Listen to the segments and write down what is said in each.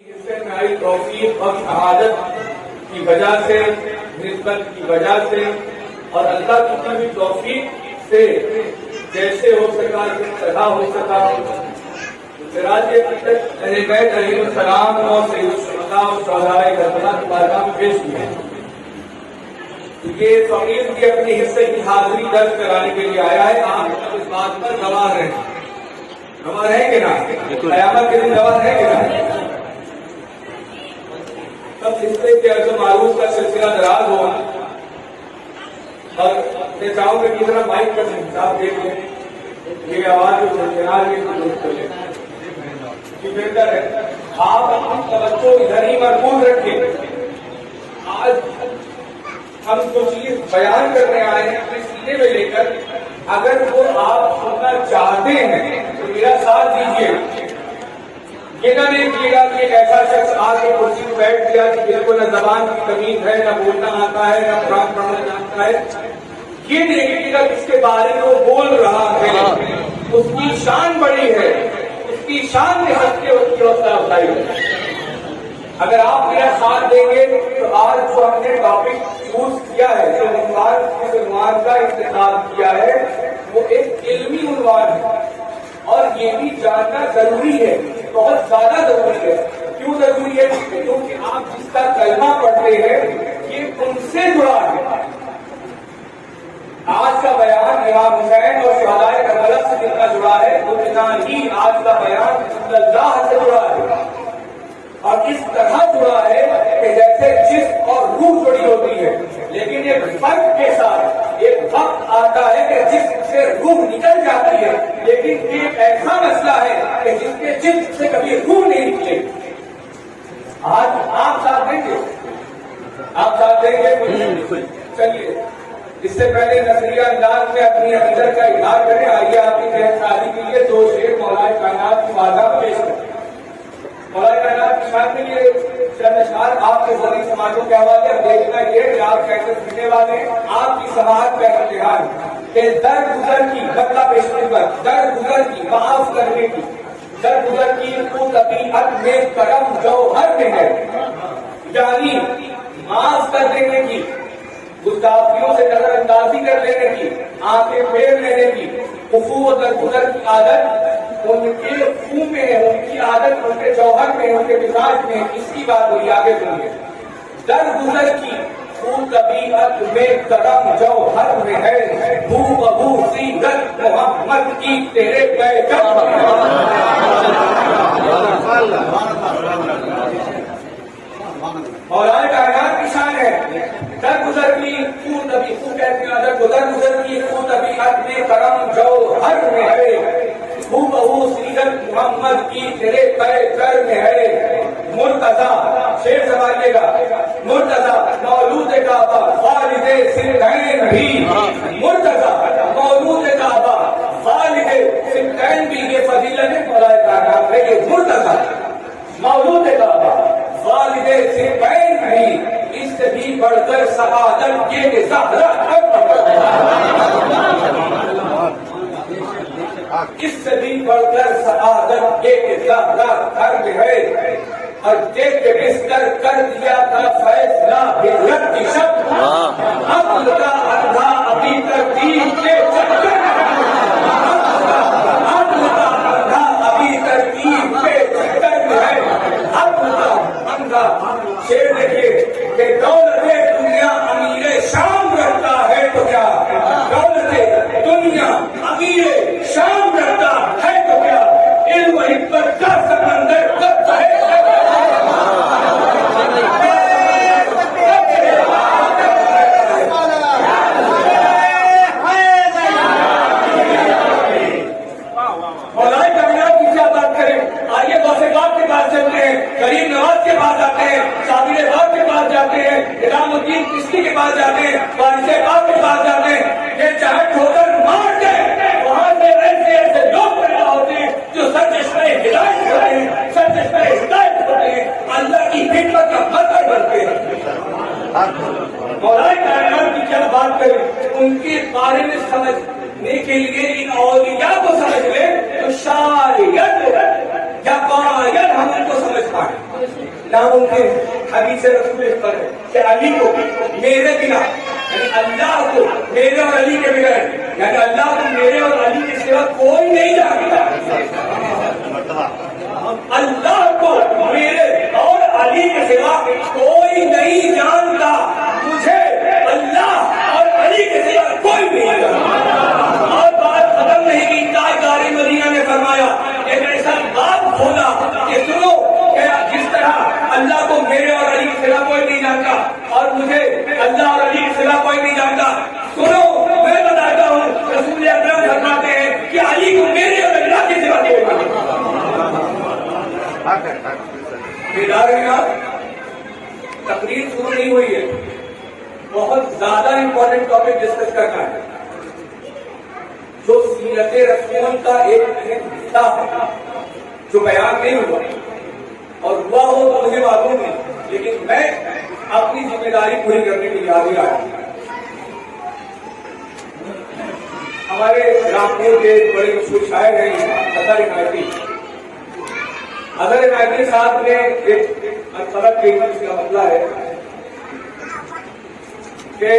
حصے میں آئی توفیق اور شہادت کی وجہ سے، نسبت کی وجہ سے اور اللہ کی طرف توفیق سے جیسے ہو سکا، جس طرح ہو سکا، سراج اقدس اہل بیت علیہ السلام اور سید الشہداء اور شہدائے کربلا کی بارگاہ میں پیش کیا ہے۔ یہ فقیر بھی اپنے حصے کی حاضری درج کرانے کے لیے آیا ہے۔ آپ اس بات پر گواہ رہے ہیں، گواہ ہے کہ نہ؟ قیامت کے دن گواہ ہے کہ نہ؟ سب حصے کے عرض و معروف کا سلسلہ دراز ہوا اور میں چاہوں گا کہ ذرا مائک کا حساب دیکھ لیں، یہ آواز جو درکنار ہے تو درست کر لیں، یہ بہتر ہے۔ آپ اپنی توجہ ادھر ہی مرکوز رکھیں۔ آج ہم جو چیز بیان کرنے آئے ہیں اپنے سینے میں لے کر، اگر وہ آپ سننا چاہتے ہیں تو میرا ساتھ دیجیے۔ یہ نہ دیکھیے گا کہ ایک ایسا شخص آ کے کرسی میں بیٹھ گیا کہ بالکل نہ زبان کی تمیز ہے، نہ بولنا آتا ہے، نہ قرآن پڑھنا جانتا ہے۔ یہ دیکھیے گا کس کے بارے میں وہ بول رہا ہے، اس کی شان بڑی ہے، اس کی شان میں ہٹ کے اس کی حوصلہ افزائی ہے۔ اگر آپ میرا ساتھ دیں گے تو آج جو ہم نے ٹاپک چوز کیا ہے، جو عنوان کا انتخاب کیا ہے، وہ ایک علمی عنوان ہے اور یہ بھی جاننا ضروری ہے، بہت زیادہ ضروری ہے۔ کیوں ضروری ہے؟ کیونکہ آپ جس کا کلمہ پڑھتے ہیں یہ ان سے جڑا ہے۔ آج کا بیان امام حسین اور شہدائے کربلا سے جتنا جڑا ہے اتنا ہی آج کا بیان اللہ سے جڑا ہے، اور اس طرح جڑا ہے کہ جیسے جسم اور روح جڑی ہوتی ہے، لیکن ایک فرق کے ساتھ ایک وقت آتا ہے کہ جسم سے روح نکل جاتی ہے، لیکن ایک ایسا مسئلہ ہے کہ جس کے جسم سے کبھی روح نہیں نکلے۔ آج آپ ساتھ دیں گے، آپ ساتھ دیں گے؟ چلیے اس سے پہلے نظریہ انداز میں اپنی عقیدت کا اظہار کریں۔ آئیے آپ کی ذہن سازی کے لیے دو شعر مولانا کائنات کی بارگاہ میں پیش کریں۔ مولانا کائنات کی شان کے لیے چند اشعار آپ کے ذریعے سماجوں کے حوالے اب دیکھنا یہ کہ آپ کیسے سننے والے ہیں، آپ کی سماعت کا امتحان کہ در گزر کی بدلہ پیش پر، در گزر کی معاف کرنے کی، در گزر کی تو طبیعت میں کرم جوہر میں ہے، یعنی معاف کر دینے کی، گستاخیوں سے نظر اندازی کر لینے کی، آنکھیں پھیر لینے کی، عفو و درگزر کی عادت ان کے خون میں ہے، ان کی عادت ان کے جوہر میں ہے، ان کے مزاج میں ہے۔ اس کی بات ہوئی، آگے سنیے۔ درگزر کی خون طبیعت میں کرم جوہر میں ہے، بو بہو سیرت محمد کی تیرے پیغام میں ہے۔ مولانا کائنات کی شان ہے، درگزر کی خون طبیعت، خون کہتے ہیں ادب کو، درگزر کی خون طبیعت میں کرم جوہر میں ہے، بو بہو سیرت محمد کی تیرے پیغام میں ہے۔ مرتضیٰ شعر سنبھالیے گا، مرتضیٰ مولود کعبہ والد سنتین بھی، مرتضیٰ مولود کعبہ والد سنتین بھی، یہ فضیلت مولانا کائنات ہے۔ یہ مرتضیٰ مولود کعبہ والد سنتین بھی، اس سے بھی بڑھ کر سعادت یہ کہ زہرا اس سے بھی بڑھ کر سعادت یہ کہ زہرا گھر میں ہے، اور دیکھ کے بستر کر دیا تھا فیصلہ ہجرت کی شب، عقل کا اندھا ابھی ترتیب کے چکر میں، عقل کا اندھا ابھی ترتیب کے چکر میں ہے، عقل کا اندھا۔ شعر دیکھیے کہ دولت دنیا امیر شام رکھتا ہے تو کیا، دولت دنیا امیر شام رکھتا ہے تو کیا، علم و حکمت کا سمندر کرتا ہے۔ کریم نواز کے پاس آتے ہیں، صابر باغ کے پاس جاتے ہیں، نظام الدین چشتی کے پاس جاتے ہیں، وارث باغ کے پاس جاتے ہیں، یہ چاہے ٹھوکر مار دیں، وہاں سے ایسے ایسے لوگ پیدا ہوتے ہیں جو سرچشمہ ہدایت ہوتے ہیں، سرچشمہ ہدایت ہوتے ہیں، اللہ کی خدمت کا مظہر بنتے ہیں۔ مولانا کائنات کی کیا بات کریں، ان کے بارے میں سمجھنے کے لیے ان اولیاء کو سمجھ لیں تو شاید یا باید ہم ان کو سمجھ پائیں۔ ناممکن. حدیث رسول اس پر ہے کہ علی کو میرے بنا، یعنی اللہ کو میرے اور علی کے بغیر، یعنی اللہ کو میرے اور علی کے سوا کوئی نہیں جانتا. اللہ کو میرے اور علی کے سوا کوئی نہیں جانتا. مجھے اللہ اور علی کے سوا کوئی نہیں جانتا. اور بات ختم نہیں کی. تاجدار مدینہ نے فرمایا ایک ایسا بات بولا کہ سنو کہ جس طرح اللہ کو میرے اور علی کے سوا کوئی نہیں جانتا اور مجھے اللہ اور علی کے سوا کوئی نہیں جانتا، سنو میں بتاتا ہوں رسول اکرم فرماتے ہیں کہ علی کو میرے اور اللہ کے سوا کوئی نہیں جانتا. تقریر شروع نہیں ہوئی ہے، بہت زیادہ امپورٹنٹ ٹاپک ڈسکس کرنا ہے جو سیرت رسول کا ایک حصہ ہے جو بیان نہیں ہوا اور ہوا ہو تو مجھے معلوم نہیں، لیکن میں اپنی ذمہ داری پوری کرنے کے لیے حاضر آیا ہوں. ہمارے رامپور کے بڑے مشہور شاعر ہیں اظہر عنایتی. اظہر عنایتی صاحب نے ایک سبق کے اس کا مسئلہ ہے کہ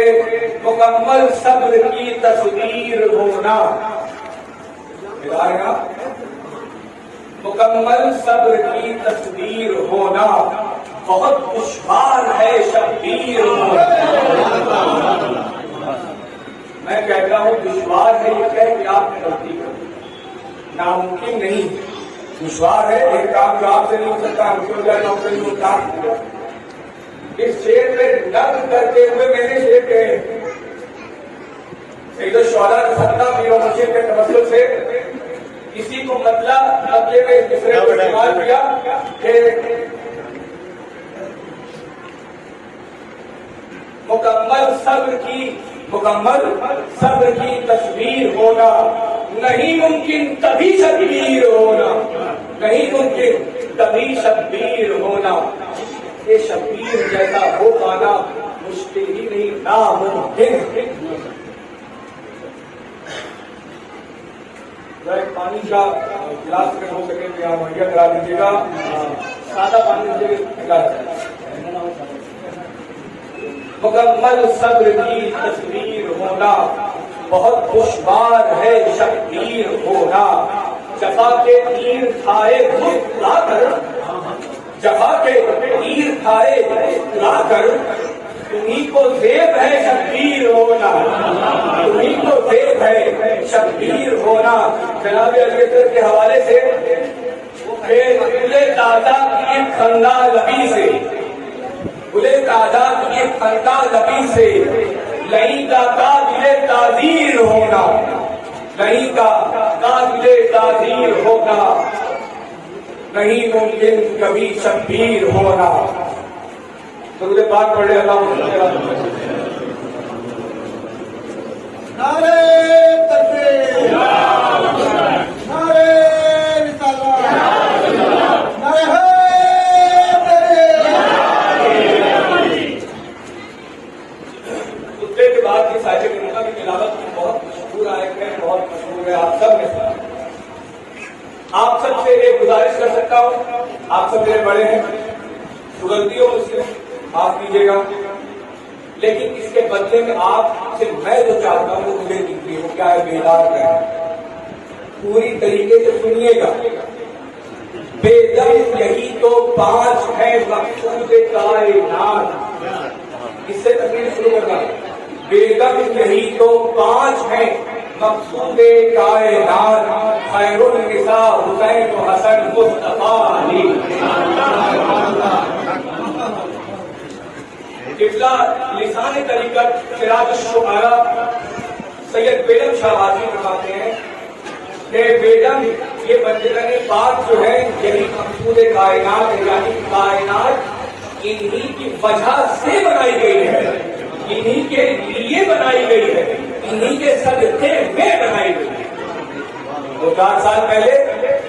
مکمل صبر کی تصویر ہونا، مکمل صبر کی تصویر ہونا بہت دشوار ہے شبیر ہونا. میں کہتا ہوں دشوار ہے یہ کہہ کہ آپ نے غلطی کر دی، ناممکن نہیں. دشوار ہے ایک کام جو آپ سے نہیں ہو سکتا ہم سے ہو جائے ہم سے نہیں ہوتا. اس شعر میں نظم کرتے ہوئے میں نے شعر کہے سید الشہداء فتح پیر و مرشد کے تمثل سے کسی کو مطلب میں اس مصرے کو استعمال کیا کہ مکمل صبر کی تصویر ہونا نہیں ممکن تبھی شبیر ہونا، نہیں ممکن تبھی شبیر ہونا. یہ شبیر جیسا ہو پانا مشکل ہی نہیں ناممکن. پانی کا گلاس میں ہو سکے کہ آپ مہیا کرا دیجیے گا، سادہ پانی گلاس. مکمل صبر کی تصویر ہونا بہت دشوار ہے شبیر ہونا. جفا کے تیر کھائے لا کر، جفا کے تیر کھائے لا کر تمہیں کو زیب ہے شبیر ہونا، تمہیں کو زیب ہے شبیر ہونا. جناب علیہ کے حوالے سے گلے تازہ کی ایک خندہ لبی سے، گلے تازہ کی ایک خندہ لبی سے لئی کا قابل تعزیر ہونا، لئی کا قابل تعزیر ہونا نہیں ممکن کبھی شبیر ہونا. درود پاک پڑھے اللہم صلی اللہ علیہ وسلم. نعرہ تکبیر، نعرہ رسالت، نعرہ خطبے کے بعد یہ صاحب نعمہ کی تلاوت کی بہت مشہور آیت ہے، بہت مشہور ہے آپ سب میں. آپ سب سے ایک گزارش کر سکتا ہوں، آپ سب میرے بڑے ہیں، غلطیوں مجھ سے معاف کیجیے گا، لیکن اس کے بدلے میں آپ سے میں جو چاہتا ہوں وہ مجھے دیکھیے وہ کیا ہے، بیدار کریں، پوری طریقے سے سنیے گا. بے دم یہی تو 5 ہے مقصود کائنات. اس سے تقریر شروع کرنا. بے دم یہی تو 5 ہے مقصود کائنات. خیر النساء حسین و حسن مصطفیٰ علی. قبلہ لسان طریقت سراج الشعراء سید بیگم شاہ بازی فرماتے ہیں کہ بیگم یہ بندگان پاک جو ہے یہی مقصود کائنات ہے، یعنی کائنات انہی کی وجہ سے بنائی گئی ہے، انہی کے لیے بنائی گئی ہے، انہی کے صدقے میں بنائی گئی ہے. 2-4 سال پہلے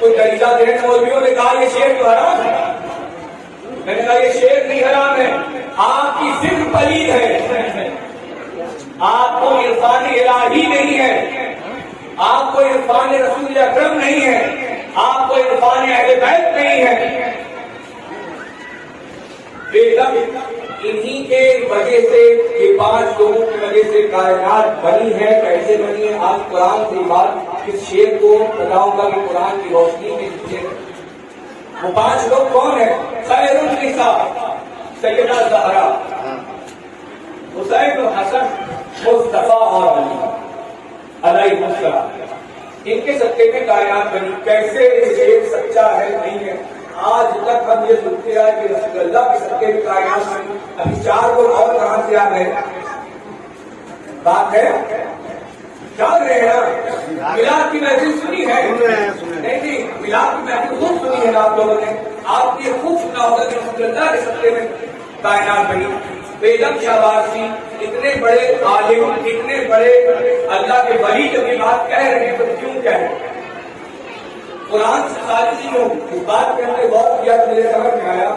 کوئی دریجہ ذہن مولویوں نے کہا یہ شعر تو حرام ہے. میں نے کہا یہ شعر نہیں حرام ہے، آپ کی ضد پلید ہے، آپ کو عرفان الہی نہیں ہے، آپ کو عرفان رسول اکرم نہیں ہے، آپ کو عرفان اہل بیت نہیں ہے. بیگم انہی کے وجہ سے یہ 5 لوگوں کی وجہ سے کائنات بنی ہے. کیسے بنی ہے؟ آج قرآن سے بات اس شعر کو بتاؤں گا کہ قرآن کی روشنی میں نیچے وہ 5 لوگ کون ہیں؟ خیر النساء سیدہ زہرا، حسین و حسن، مصطفیٰ اور علی علیہ السلام. ان کے صدقے میں کائنات بنی. کیسے یہ شعر سچا ہے نہیں ہے؟ آج تک ہم یہ سنتے آئے کہ رسول اللہ کے صدقے میں کائنات بنی. ابھی 4 لوگ اور کہاں سے آ گئے؟ بات ہے جان رہے ہیں. میلاد کی محفل سنی ہے؟ نہیں، میلاد کی محفل خوب سنی ہے آپ لوگوں نے. آپ نے خوب سنا ہوگا کہ رسول اللہ کے صدقے میں کائنات بنی. بیگم شہباز تھی، اتنے بڑے عالم، اتنے بڑے اللہ کے ولی جب یہ بات کہہ رہے ہیں تو کیوں کہہ رہے ہیں؟ قرآن سے خارج نہیں ہو. اس بات پہ ہم نے غور کیا تو میرے سمجھ میں آیا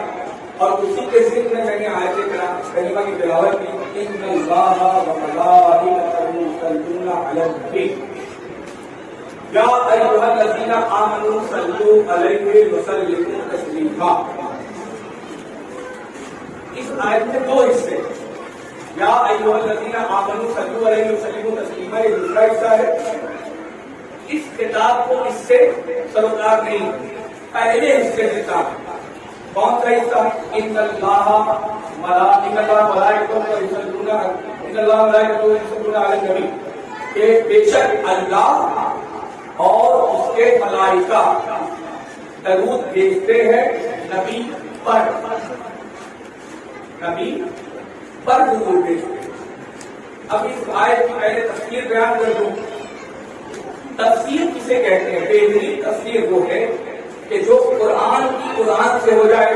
اور اسی کے ذکر میں نے آیت کریمہ کی تلاوت کی. ان اللہ و ملائکتہ یصلون علی النبی یا ایھا الذین آمنوا صلوا علیہ وسلموا تسلیما. اس آیت میں 2 حصے. یا ایھا الذین آمنوا صلوا علیہ وسلموا تسلیما یہ دوسرا حصہ ہے. اس کتاب کو اس سے سروکار نہیں، پہلے حصے سے تھا. کون سا حصہ؟ ان اللہ ملائکتہ یصلون علی النبی، کہ بے شک اللہ اور اس کے ملائکہ درود بھیجتے ہیں نبی پر. نبی پر درود بھیجتے ہیں. اب اس آیت کی پہلے تفسیر بیان کر دوں. تفسیر کسے کہتے ہیں؟ بہترین تفسیر وہ ہے کہ جو قرآن کی قرآن سے ہو جائے،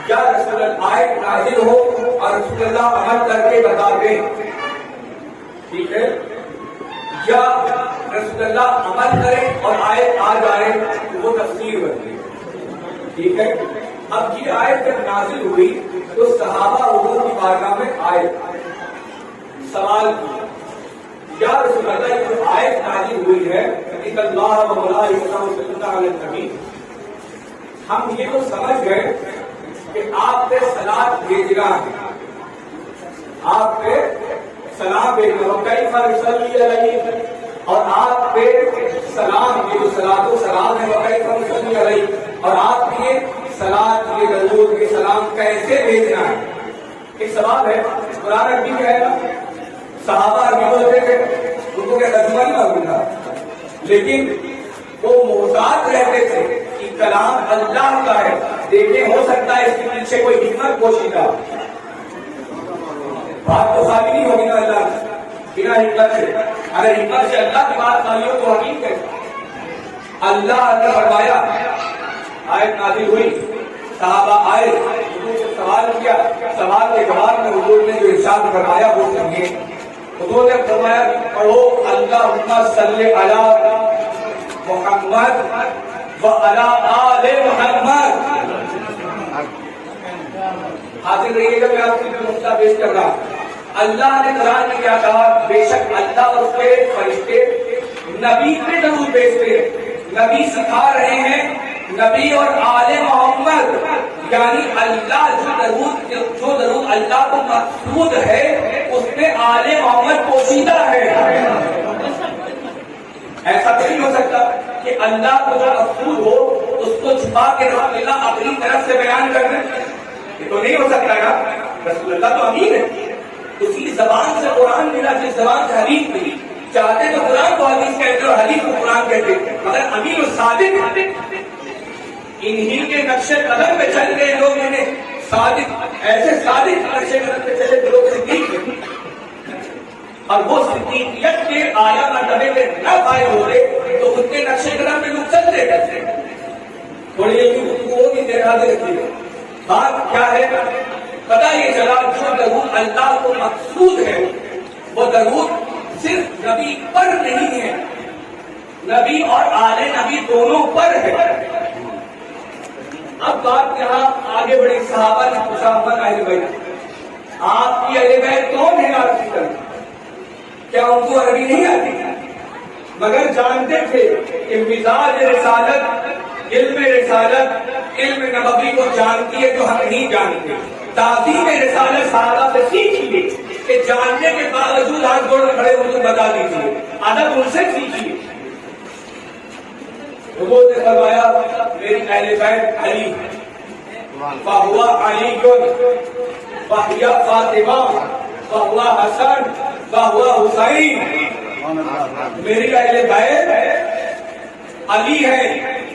یا رسول اللہ آیت نازل ہو اور رسول اللہ عمل کر کے بتا دیں، ٹھیک ہے، یا رسول اللہ عمل کرے اور آیت آ جائے تو وہ تفسیر بنتی ہے. ٹھیک ہے. اب یہ آیت جب نازل ہوئی تو صحابہ حضور کی بارگاہ میں آئے، سوال کیا یا رسول اللہ کی جو آیت نازل ہوئی ہے ان اللہ و ملائکتہ یصلون علی النبی، ہم یہ تو سمجھ گئے کہ آپ پہ صلاۃ بھیجنا ہے، آپ پہ سلام بھیجنا ہے. کیف نصلی علیہ، اور آپ پہ سلام، یہ جو صلاۃ و سلام ہے کیف نصلی علیہ، اور آپ کے صلاۃ، یہ درود، یہ سلام کیسے بھیجنا ہے. ایک سوال ہے. قرآن عربی کیا ہے؟ صحابہ عربی بولتے تھے، ان کو کیا ترجمہ نہیں معلوم تھا، لیکن وہ محتاط رہتے تھے کہ کلام اللہ کا ہے. دیکھیں ہو سکتا ہے اس کے پیچھے کوئی حکمت پوشیدہ. بات تو خالی نہیں ہوگی نا اللہ بنا حکمت سے. اگر حکمت سے اللہ کی بات خالی ہو تو حقیقت ہے. اللہ نے فرمایا، آیت نازل ہوئی، صحابہ آئے، حضور سے سوال کیا، سوال کے جواب میں حضور نے جو ارشاد فرمایا وہ سمجھے. حضور نے فرمایا پڑھو اللہم صلی علی محمد و علی آل محمد. حاضر رہیے گا، میں آپ کی نقطہ پیش کر رہا ہوں. اللہ نے قرآن میں کیا کہا؟ بے شک اللہ اور اس کے فرشتے نبی پہ درود بھیجتے ہیں. نبی سکھا رہے ہیں، نبی اور آل محمد، یعنی اللہ جو درود اللہ کو مقصود ہے اس میں آل محمد پوشیدہ ہے. ایسا تو نہیں ہو سکتا کہ اللہ کو جو مقصود ہو اس کو چھپا کے رسول اللہ اپنی طرف سے بیان کر دیں. یہ تو نہیں ہو سکتا نا. رسول اللہ تو امین ہے، اسی زبان سے قرآن ملا جس زبان سے حدیث ملی. چاہتے تو قرآن کو حدیث کہتے اور حدیث کو قرآن کہتے، مگر امین و صادق انہی کے نقش قدم پہ چل گئے لوگ. انہیں صادق، ایسے صادق نقش قدم پہ چلے لوگ صدیق ہیں، اور وہ صدیقیت کے اعلیٰ مرتبے میں نہ پائے ہوتے تو ان کے نقش قدم پہ لوگ چلتے کرتے. تھوڑی دیر گفتگو ہوگی، دیکھا دے رکھیے. بات کیا ہے؟ پتہ یہ چلا جو درود اللہ کو مقصود ہے وہ درود صرف نبی پر نہیں ہے، نبی اور آل نبی دونوں پر ہے. اب بات یہاں آگے بڑی. صحابہ نے پوچھا اہل بیت، آپ کی اہل بیت کون ہے آپ کی طرف؟ کیا ان کو عربی نہیں آتی؟ مگر جانتے تھے کہ مزاج رسالت علم رسالت علم نبوی کو جانتی ہے جو ہم نہیں جانتے. تعظیم رسالت صحابہ سے سیکھیے کہ جاننے کے باوجود ہاتھ جوڑ کھڑے ہو تو بتا دیجیے. ادب ان سے سیکھیے. حضور نے فرمایا میری اہل بیت علی فہو علی فہی فاطمہ فہو حسن فہو حسین. میری اہل بیت علی ہے,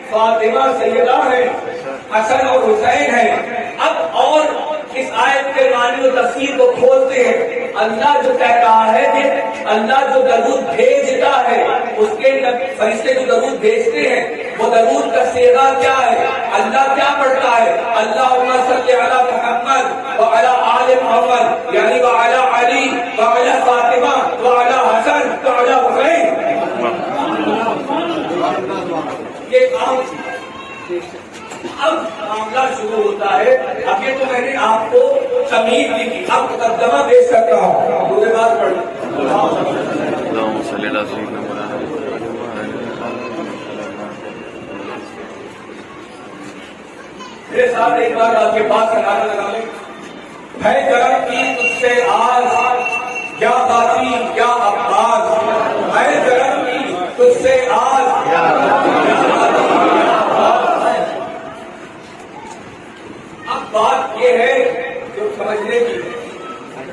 فاطمہ سیدہ ہے, حسن اور حسین ہے. اب اور اس آیت کے معنی و تفسیر کو کھولتے ہیں. اللہ جو کہہ رہا ہے کہ اللہ جو درود بھیجتا ہے اس کے فرشتے جو درود بھیجتے ہیں وہ درود کا صیغہ کیا ہے, اللہ کیا پڑھتا ہے, اللہم صلی علی محمد وعلی آل محمد, یعنی وعلی علی وعلی فاطمہ وعلی حسن وعلی حسین. یہ کام اب معاملہ شروع ہوتا ہے. اب یہ تو میں نے آپ کو تمہید دی تھی, اب مقدمہ پیش کرتا ہوں. دوسرے بات پڑھ میرے ساتھ ایک بار آپ کے پاس نعرہ لگا لیں. ہے کرم کی تجھ سے آج یا باقی یا عباس, ہے کرم کی تجھ سے آج یا بات یہ ہے جو سمجھنے کی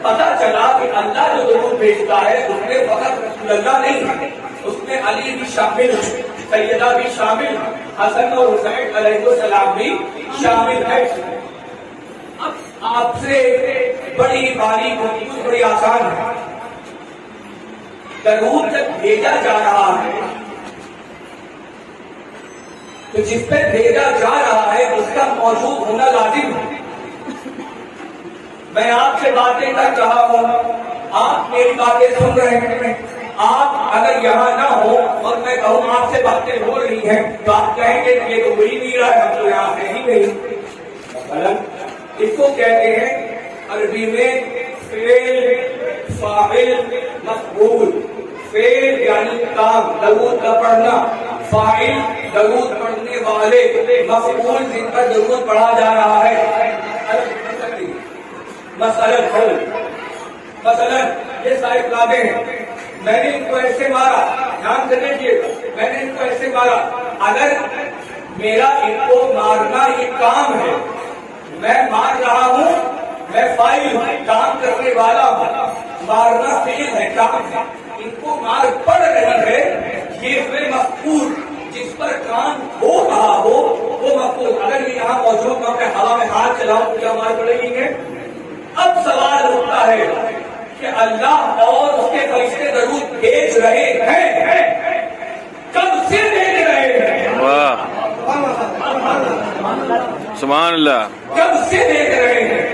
پتہ چلا کہ اللہ جو درود بھیجتا ہے اس میں فقط رسول اللہ نہیں, اس میں علی بھی شامل, سیدہ بھی شامل, حسن اور حسین علیہ السلام بھی شامل ہے. اب آپ سے بڑی باریک گفتگو بڑی آسان ہے. درود جب بھیجا جا رہا ہے تو جس پہ بھیجا جا رہا ہے اس کا موجود ہونا لازم ہے. میں آپ سے باتیں کر رہا ہوں, آپ میری باتیں سن رہے ہیں. آپ اگر یہاں نہ ہو اور میں کہوں آپ سے باتیں ہو رہی ہیں تو آپ کہیں گے یہ تو وہی نہیں رہا ہے, ہم تو یہاں ہے ہی نہیں. اس کو کہتے ہیں عربی میں فعل فاعل مفعول. فعل یعنی کام, درود کا پڑھنا, فاعل درود پڑھنے والے, مفعول جن پر درود پڑھا جا رہا ہے. مثلا یہ ساری کتابیں ہیں, میں نے ان کو ایسے مارا, دھیان سے دیکھیے, میں نے ان کو ایسے مارا. اگر میرا ان کو مارنا یہ کام ہے, میں مار رہا ہوں, میں فاعل ہوں, کام کرنے والا ہوں, مارنا فعل ہے, کام ہے. ان کو مار پڑ رہی ہے, یہ فعل مفعول جس پر کام ہو رہا ہو وہ مفعول. اگر یہ یہاں موجود میں اپنے ہوا میں ہاتھ چلاؤں تو کیا مار پڑے گی؟ اب سوال اٹھتا ہے کہ اللہ اور اس کے فرشتے درود بھیج رہے ہیں, کب سے بھیج رہے ہیں؟ واہ سبحان اللہ. کب سے بھیج رہے ہیں؟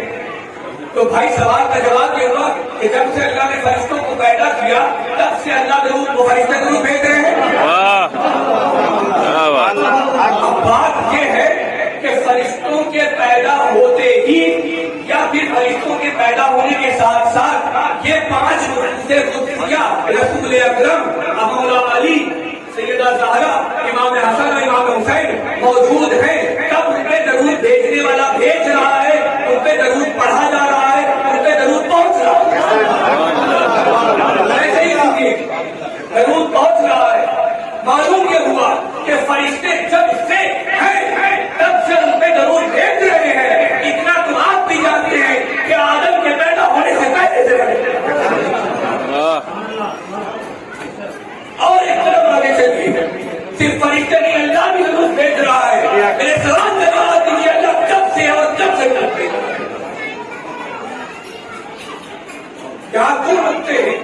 تو بھائی سوال کا جواب یہ ہوا کہ جب سے اللہ نے فرشتوں کو پیدا کیا تب سے اللہ درود وہ فرشتے درود بھیج رہے ہیں. واہ کیا بات. اب بات یہ ہے کہ فرشتوں کے پیدا ہوتے ہی یا پھر فرشتوں کے پیدا ہونے کے ساتھ ساتھ یہ 5 سے قدسیہ رسول اکرم مولا علی سیدہ زہرا امام حسن اور امام حسین موجود ہیں, تب ان پہ درود بھیجنے والا بھیج رہا ہے, ان پہ درود پڑھا جا رہا ہے, ان پہ درود پہنچ رہا ہے. ایسے ہی سنیے, درود پہنچ رہا ہے. معلوم یہ ہوا کہ فرشتے جب سے ہیں تب سے ان پہ درود بھیج رہے ہیں. اتنا تو آپ بھی جانتے ہیں کہ آدم کے پیدا ہونے سے پہلے سے اور ایک طرف آگے چلیے, صرف فرشتے نہیں اللہ بھی درود بھیج رہا ہے. میرے سلام کا جواب دیجیے, اللہ کب سے اور کب سے کرتے ہیں؟ یہاں کیوں رکھتے ہیں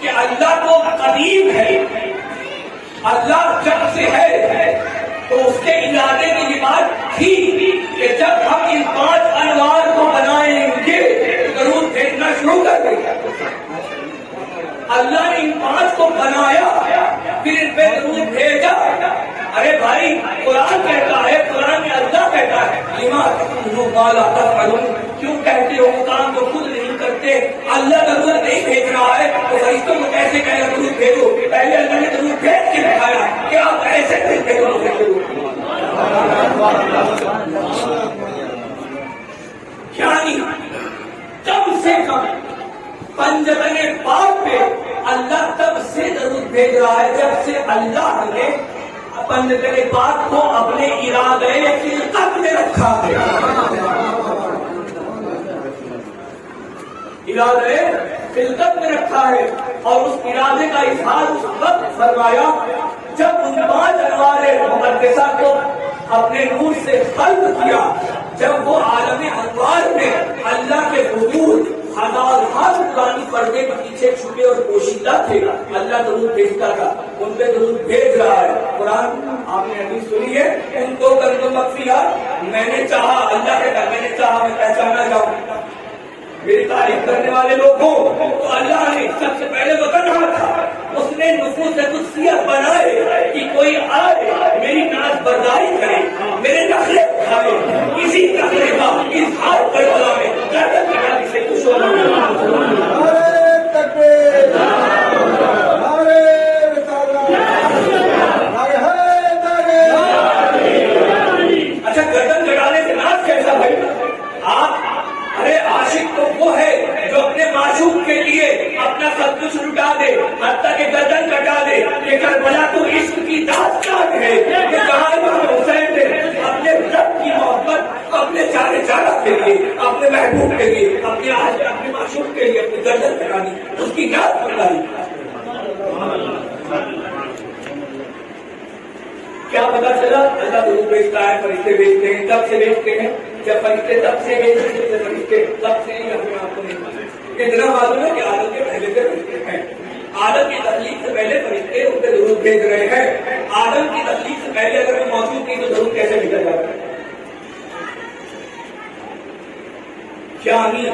کہ اللہ کو قدیم ہے, اللہ جب سے ہے تو اس کے ارادے کی یہ بات تھی کہ جب ہم ان 5 انوار کو بنائیں گے تو درود بھیجنا شروع کر دیں گے. اللہ نے ان 5 کو بنایا, پھر ان پہ درود بھیجا. ارے بھائی قرآن کہتا ہے, قرآن میں اللہ کہتا ہے لما تقولون ما لا تفعلون, کیوں کہتے ہو کام کو خود نہیں کرتے. اللہ درود نہیں بھیج رہا ہے تو فرشتوں کو کیسے کہے درود بھیجو؟ پہلے اللہ نے درود بھیج کے دکھایا کہ آپ ایسے بھیجتے ہو. بھیج رہا ہے جب سے اللہ نے بندگان پاک کو اپنے ارادے خلقت میں رکھا ہے. ارادے خلقت میں رکھا ہے اور اس ارادے کا اظہار اس وقت فرمایا جب ان 5 انوار مقدسہ کو اپنے نور سے خلق کیا، جب وہ عالم انوار میں اللہ کے حضور ہزار پرانی پردے کے پیچھے چھپے اور پوشیدہ تھے، اللہ درود بھیجتا تھا، ان پہ درود بھیج رہا ہے. قرآن آپ نے حدیث سنی ہے، ان کو کرنے مغفرہ میں نے چاہا، اللہ کے گھر میں نے چاہا میں پہچانا جاؤں. میری تعریف کرنے والے لوگ ہوں تو اللہ نے سب سے پہلے وہ کہا تھا، اس نے نفوس قدسیہ بنائے کہ کوئی آئے میری ناز برداری کرے، میرے نخرے کھائے، کسی نخرے کا اظہار کربلا میں گردن کٹانے سے خوش ہونا. نعرہ تکبیر، نعرہ رسالت، نعرہ حیدری. اچھا گردن کٹانے سے ناز کیسا بھائی؟ آپ ارے عاشق تو وہ ہے جو اپنے معشوق کے لیے اپنا سب کچھ لٹا دے، حتیٰ کہ گردن کٹا دے. کہ کربلا تو عشق کی داستان ہے کہ جہاں امام حسین نے اپنے رب کی محبت اپنے چارے چارہ کے لیے، اپنے محبوب کے لیے، اپنے عاشق، اپنے معشوق کے لیے اپنی گردن کٹانی، اس کی ناز برداری. کیا پتا چلا؟ اللہ درود بھیجتا ہے، فرشتے بھیجتے ہیں، تب سے بھیجتے ہیں جب فرشتے تب سے بھیجتے ہیں، فرشتے تب سے ہی اپنے آپ کو نہیں مانتے. اتنا معلوم ہے کہ آدم کے پہلے سے فرشتے ہیں، آدم کی تخلیق سے پہلے فرشتے ان پہ درود بھیج رہے ہیں. آدم کی تخلیق سے پہلے اگر وہ موجود تھی تو درود کیسے بھیجا جاتا ہے؟ یعنی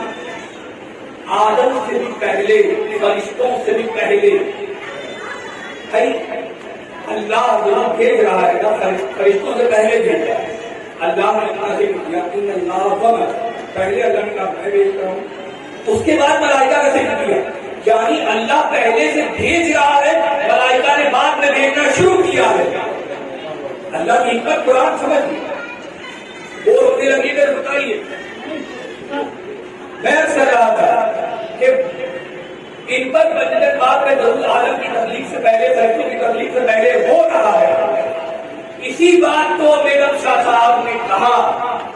آدم سے بھی پہلے، فرشتوں سے بھی پہلے اللہ درود بھیج رہا ہے نا، فرشتوں سے پہلے بھیجا ہے. اللہ نے اپنا ذکر کیا ان اللہ ومن، پہلے اللہ نے کہا میں بھیجتا ہوں، اس کے بعد ملائکہ کا ذکر کیا. یعنی اللہ پہلے سے بھیج رہا ہے، ملائکہ نے بعد میں بھیجنا شروع کیا ہے. اللہ کی حکمت قرآن سمجھ وہ رونے لگی کر بتائیے. میں کر رہا تھا کہ ان پر بندگان پاک کا درود عالم کی تخلیق سے پہلے، فرشتوں کی تخلیق سے پہلے ہو رہا ہے. اسی بات کو بیگم شاہ صاحب نے کہا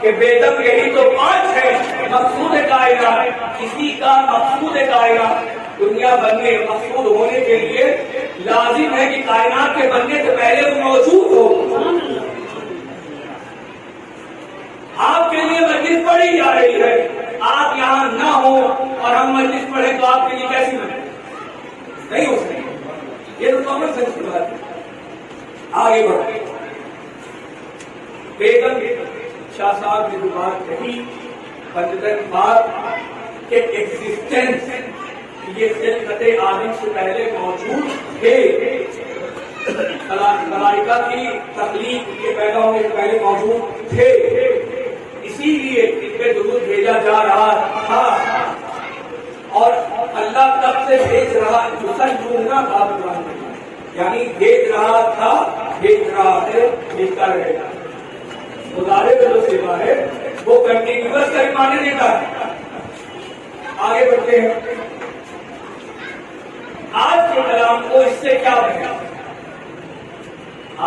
کہ بیگم یہی تو 5 ہے مقصود کائنات. کسی کا مقصود کائنات دنیا بننے، مقصود ہونے کے لیے لازم ہے کہ کائنات کے بننے سے پہلے وہ موجود ہو. آپ کے لیے مجلس پڑھی جا رہی ہے، آپ یہاں نہ ہو اور ہم مجلس پڑھیں تو آپ کے لیے کیسی بنے؟ نہیں ہو سکتی. یہ تو کامن سینس کی بات ہے. آگے بڑھتے بیگم شاہ صاحب نے جو بات کہی، بندگان پاک کے ایگزسٹنس یہ خلقت آدم سے پہلے موجود تھے، ملائکہ کی تخلیق کے پیدا ہونے سے پہلے موجود تھے، اسی لیے ان پہ درود بھیجا جا رہا تھا. اور اللہ تب سے بھیج رہا یعنی بھیج رہا تھا، بھیج رہا ہے، بھیجتا رہے گا. مظاہرے کا جو سیوا ہے وہ کنٹینیوس کا معنی دیتا ہے. آگے بڑھتے ہیں. آج کے کلام کو اس سے کیا بنا؟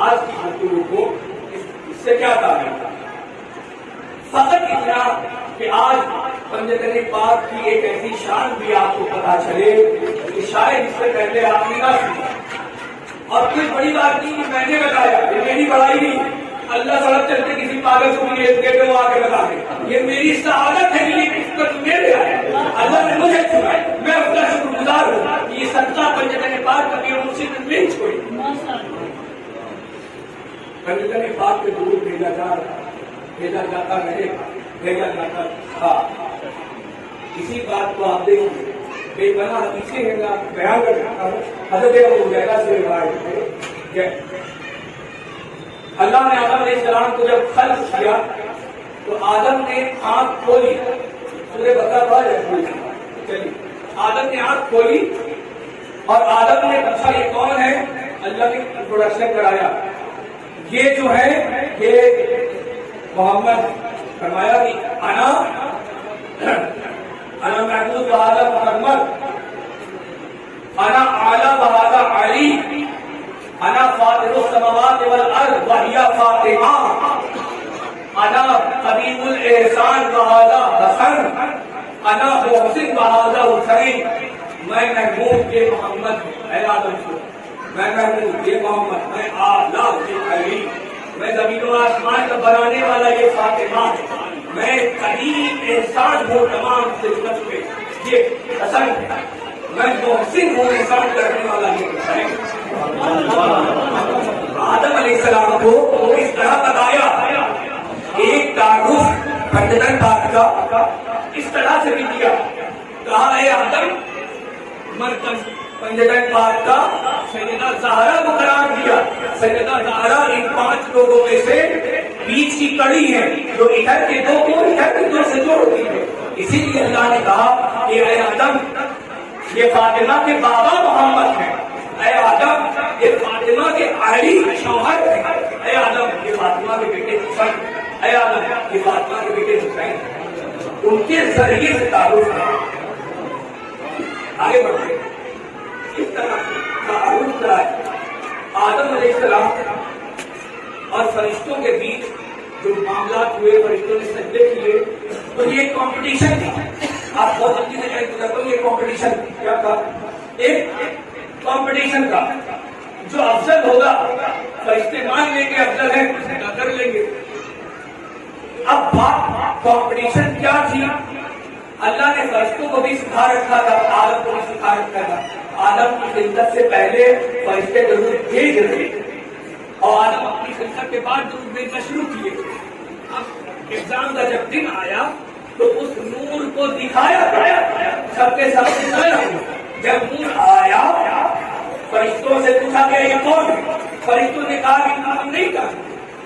آج کی گفتگو کو اس سے کیا تعلق؟ فقط اتنا کہ آج بندگان پاک کی ایک ایسی شان بھی آپ کو پتا چلے کہ شاید اس سے پہلے آپ نے نہ سنا. اور کوئی بڑی بات نہیں کہ میں نے بتایا، یہ میری بڑائی نہیں. اللہ سڑک چلتے کسی پاگل کو مجھے دیتے وہ آ کے بتا دے، یہ میری سعادت ہے کہ یہ قسمت میرے آئے، اللہ نے مجھے چنا ہے. میں اس کا شکر گزار ہوں کہ یہ صدقہ بندگان پاک کا بھی مجھ سے نہیں چھوڑی. بندگان پاک کے درود بھیجا جاتا رہے گا، بھیجا جاتا تھا. اسی بات کو آپ دیکھیں گے بے پناہ حدیثیں ہیں، میں بیان کر سکتا ہوں. حضرت ابو ہریرہ سے روایت ہے کہ اللہ نے آدم علیہ السلام کو جب خلق کیا تو آدم نے آنکھ کھولی. سورہ بقرہ پڑھا جائے. چلیے آدم نے آنکھ کھولی اور آدم نے پوچھا یہ کون ہے؟ اللہ نے انٹروڈکشن کرایا. یہ جو ہے یہ محمد. فرمایا کہ انا محمود وہذا محمد، انا اعلیٰ وہذا علی. فاطمہ انا حبیب الاحسان بہذا حسن انا محسن بہذا حسین میں محمود یہ محمد اے آدم کو میں محمود یہ محمد میں آلہ یہ علی میں زمین و آسمان کا بنانے والا یہ فاطمہ میں کریم احسان ہوں تمام خدمت میں یہ حسن میں محسن ہوں احسان کرنے والا یہ حسین آدم علیہ السلام کو اس طرح بتایا ایک تعارف پنجتن پاک کا اس طرح سے بھی دیا کہا اے آدم مرکز پنجتن پاک کا سیدہ زہرا کو قرار دیا سیدہ زہرا ان 5 لوگوں میں سے بیچ کی کڑی ہے جو ادھر کے دو کو ادھر کے دو سے جوڑتی ہے اسی لیے اللہ نے کہا کہ اے آدم یہ فاطمہ کے بابا محمد ہیں اے آدم یہ فاطمہ کے علی شوہر ہیں اے آدم یہ فاطمہ کے بیٹے حسین اے آدم یہ فاطمہ کے بیٹے حسین ان کے ذریعے سے تعارف ہے آگے بڑھتے اس طرح تعارف کرائے آدم علیہ السلام اور فرشتوں کے بیچ جو معاملات ہوئے فرشتوں نے سجدے کیے تو یہ ایک کمپٹیشن تھی آپ بہت جلدی سے جائیں گے یہ کمپٹیشن کیا تھا ایک کمپٹیشن کا جو افضل ہوگا فرشتے مان لیں گے افضل ہے اسے نہ کر لیں گے اب بات کمپٹیشن کیا تھی اللہ نے فرشتوں کو بھی سکھا رکھا تھا آدم کو بھی سکھا رکھا تھا آدم کی خلقت سے پہلے فرشتے درود بھیج رہے اور آدم اپنی خلقت کے بعد درود بھیجنا شروع کیے اب ایگزام کا جب دن آیا تو اس نور کو دکھایا سب کے سب دکھایا جب نور آیا فرشتوں سے پوچھا گیا یہ کون ہے فرشتوں نے کہا کہ ہم نہیں کہا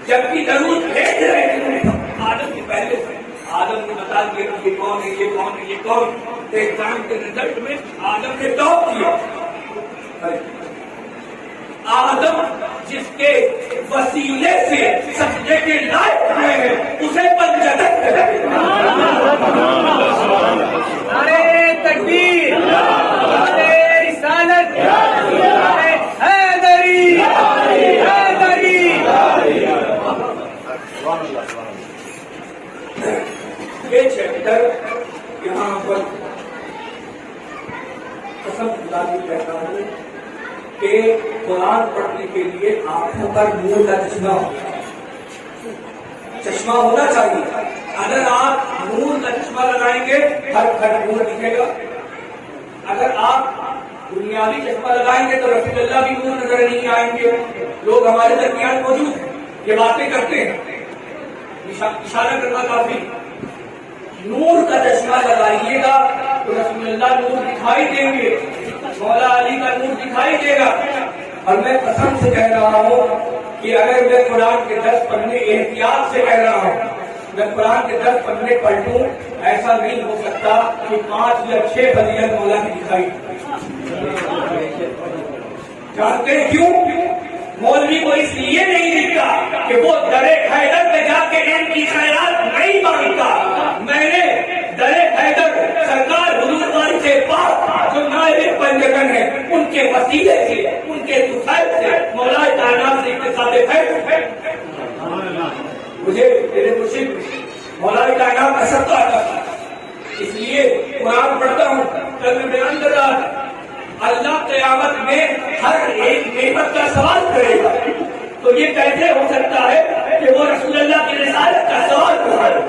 جبکہ درود بھیج رہے تھے آدم کے پہلے سے آدم نے بتا دیا کہ یہ کون ہے یہ کون ہے یہ کون ایگزام کے رزلٹ میں آدم نے ٹاپ کیا آدم جس کے وسیلے سے سجدے کے لائق ہوئے ہیں اسے پنجتن کہتے ہیں نعرہ تکبیر نعرہ رسالت نعرہ حیدری حیدری یہ چیپٹر یہاں پر قسم خدا کی کہتا ہوں کہ قرآن پڑھنے کے لیے آنکھوں پر نور کا چشمہ ہونا چاہیے اگر آپ نور کا چشمہ لگائیں گے ہر گھر نور دکھے گا اگر آپ دنیاوی چشمہ لگائیں گے تو رسول اللہ بھی نور نظر نہیں آئیں گے لوگ ہمارے درمیان موجود ہیں یہ باتیں کرتے ہیں اشارہ کرنا کافی نور کا چشمہ لگائیے گا تو رسول اللہ نور دکھائی دیں گے مولا علی کا نور دکھائی دے گا اور میں قسم سے کہہ رہا ہوں کہ اگر میں قرآن کے 10 پڑھنے احتیاط سے کہہ رہا ہوں میں قرآن کے 10 پڑھنے پڑھوں ایسا نہیں ہو سکتا کہ 5 یا 6 فضیلت مولا کی دکھائی جانتے کیوں مولوی کو اس لیے نہیں دکھتا کہ وہ درے حیدر میں جا کے ان کی خیرات نہیں مانگتا میں نے درے حیدر سرکار حضور واری سے پاک جو نائب پنجتن ہے ان کے وسیلے سے ان کے دفعت سے مولا کائنات سے اتصال ہے مجھے میرے مرشد مولا کائنات کا سب آتا اس لیے قرآن پڑھتا ہوں کل میں بیان کر رہا تھا اللہ قیامت میں ہر ایک نعمت کا سوال کرے گا تو یہ کیسے ہو سکتا ہے کہ وہ رسول اللہ کی رسالت کا سوال کرے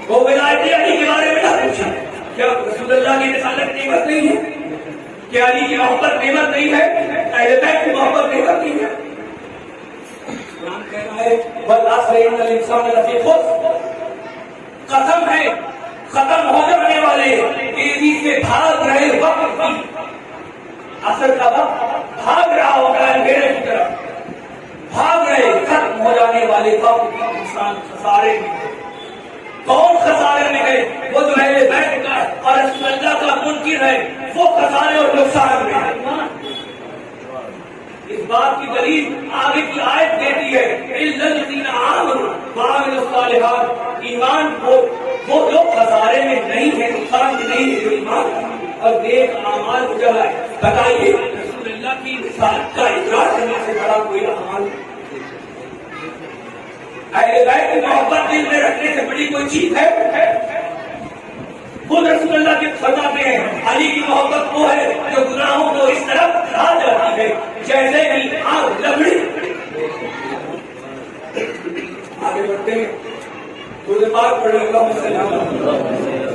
وہ ولایت علی کے بارے میں نہ پوچھا کیا رسول اللہ کی رسالت نعمت نہیں ہے کیا علی کی محبت نعمت نہیں ہے اہل بیت کی محبت نعمت نہیں ہے قرآن کہہ رہا ہے والعصر ان الانسان لفی خسر قسم ہے ختم ہو جانے والے تیزی سے بھاگ رہے وقت کی اثر کا وقت بھاگ رہا ہوگا اندھیرے کی طرف بھاگ رہے ختم ہو جانے والے وقت کی انسان خسارے میں کون خسارے میں گئے وہ جو اہل بیت کا اور رسول اللہ کا منکر ہے وہ خسارے اور نقصان میں ہے اس بات کی دلیل آگے کی آیت دیتی ہے الا الذین آمنوا وعملوا الصالحات ایمان وہ لوگ خسارے میں نہیں ہے نقصان میں نہیں ہے جو ایمان اور نیک اعمال اجرائے بتائیے رسول اللہ کی رسالت کا اقرار کرنے سے بڑا کوئی اعمال اہل بیت کی محبت دل میں رکھنے سے بڑی کوئی چیز ہے؟ خود رسول اللہ کے فرماتے ہیں علی کی محبت وہ ہے جو گناہوں کو اس طرح کھا جاتی ہے جیسے کہ آگ لکڑی. آگے بڑھتے ہیں. درود پاک پڑھ لے اللہم صلی اللہ علیہ وسلم.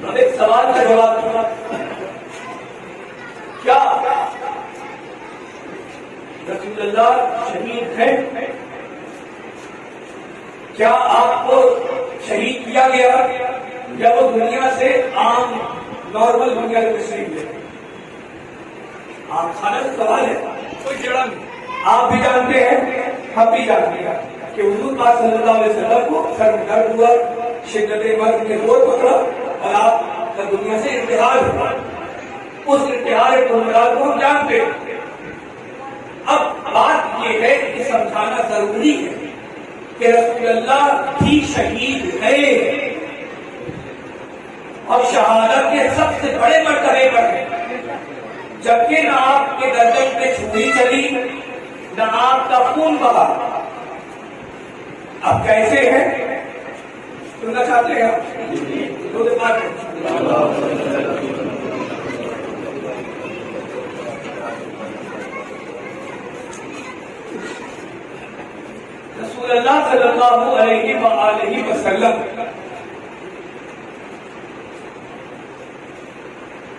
اب ایک سوال کا جواب دوں. کیا رسول اللہ شہید ہیں؟ کیا آپ کو شہید کیا گیا یا وہ دنیا سے عام نارمل دنیا سے تشریف لے؟ آپ خالص سوال ہے, کوئی جڑا نہیں. آپ بھی جانتے ہیں, ہم بھی جانتے ہیں کہ حضور پاک صلی اللہ علیہ وسلم کو سر میں درد ہوا, شدت مرض نے زور پکڑا اور آپ کا دنیا سے ارتحال ہوا. اس ارتحال کو ہم جانتے ہیں. اب بات یہ ہے کہ سمجھانا ضروری ہے کہ رسول اللہ بھی شہید ہے اور شہادت کے سب سے بڑے مرتبے پر ہے, جبکہ نہ آپ کے گردن پہ چھری چلی نہ آپ کا خون بہا. اب کیسے ہیں سننا چاہتے ہیں آپ؟ رسول اللہ صلی اللہ علیہ وآلہ وسلم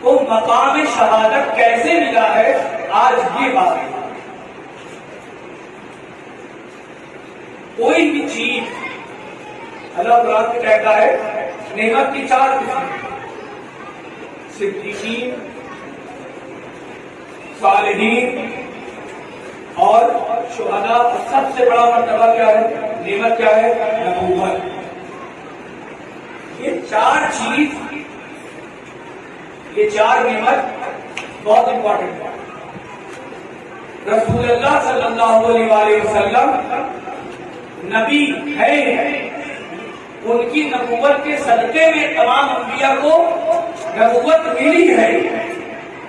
کو مقام شہادت کیسے ملا ہے, آج یہ بات ہے. کوئی بھی چیز اللہ قرآن میں کہتا ہے نعمت کی 4 قسم, صدیقین, صالحین اور شہداء. سب سے بڑا مرتبہ کیا ہے, نعمت کیا ہے, نبوت. یہ 4 چیز, یہ 4 نعمت بہت امپورٹنٹ ہے. رسول اللہ صلی اللہ علیہ وسلم نبی ہے, ان کی نبوت کے صدقے میں تمام انبیاء کو نبوت ملی ہے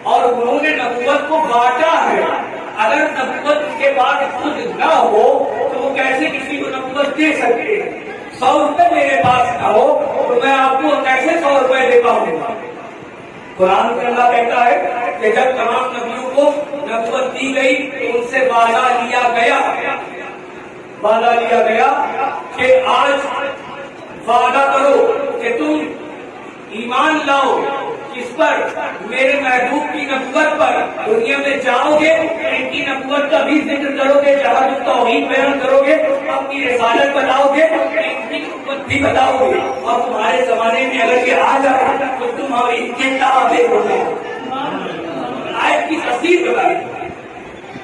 اور انہوں نے نبوت کو بانٹا ہے. اگر نبوت کے بعد خود نہ ہو تو وہ کیسے کسی کو نبوت دے سکتے ہیں؟ 100 روپے میرے پاس نہ ہو تو میں آپ کو کیسے 100 روپے دے پاؤں گا؟ قرآن میں اللہ کہتا ہے کہ جب تمام نبیوں کو نبوت دی گئی تو ان سے وعدہ لیا گیا کہ آج وعدہ کرو کہ تم ایمان لاؤ کس پر, میرے محبوب کی نبوت پر. دنیا میں جاؤ گے ان کی نبوت کا بھی ذکر کرو گے, جہاد التوحید بیان کرو گے, اپنی رسالت بتاؤ گے, ان کی نبوت بھی بتاؤ گے, اور تمہارے زمانے میں اگر یہ آ جائے تو تم اور ان کے تابع ہو گئے. آیت کی تفسیر بتائی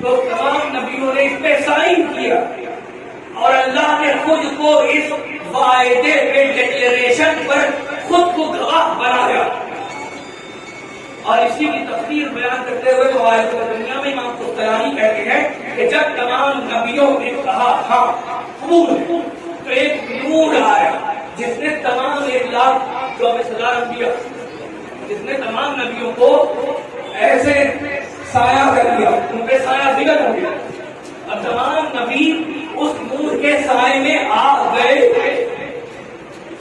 تو تمام نبیوں نے اس پہ سائن کیا اور اللہ نے خود کو اس وعدے پہ ڈکلیریشن پر خود کو گواہ بنایا. اور اسی کی تفسیر بیان کرتے ہوئے تو آیت دنیا میں امام قسطلانی کہتے ہیں کہ جب تمام نبیوں نے کہا ہاں قبول, تو ایک نور آیا جس نے تمام 1,24,000 انبیاء, جس نے تمام نبیوں کو ایسے سایہ کر دیا, ان پہ سایہ بگڑ ہو گیا. اب تمام نبی اس نور کے سائے میں آ گئے.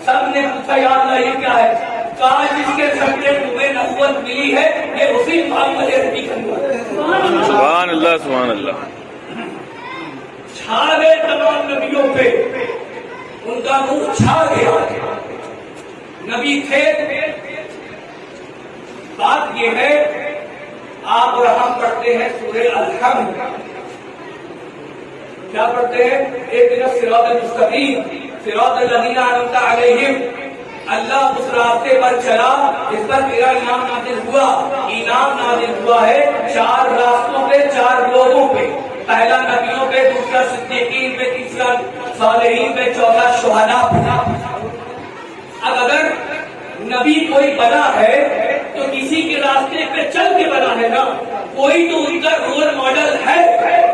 سب نے پوچھا یا اللہ یہ کیا ہے؟ کہا جس کے سبب تمہیں نبوت ملی ہے یہ اسی محمد عربی کا نور ہے. سبحان اللہ سبحان اللہ. چھا گئے تمام نبیوں پہ, ان کا نور چھا گیا. نبی تھے. بات یہ ہے آپ اور ہم پڑھتے ہیں سورہ الحمد. کیا پڑھتے ہیں؟ ایک دن صراط المستقیم صراط الذین انعمت علیہم. اللہ اس راستے پر چلا جس پر تیرا انعام نازل ہوا. انعام نازل ہوا ہے 4 راستوں پہ, 4 لوگوں پہ. پہلا نبیوں پہ, دوسرا صدیقین پہ, تیسرا صالحین پہ, چوتھا شہداء پہ. اب اگر نبی کوئی بنا ہے تو کسی کے راستے پہ چل کے بنا ہے نا, کوئی تو ان کا رول ماڈل ہے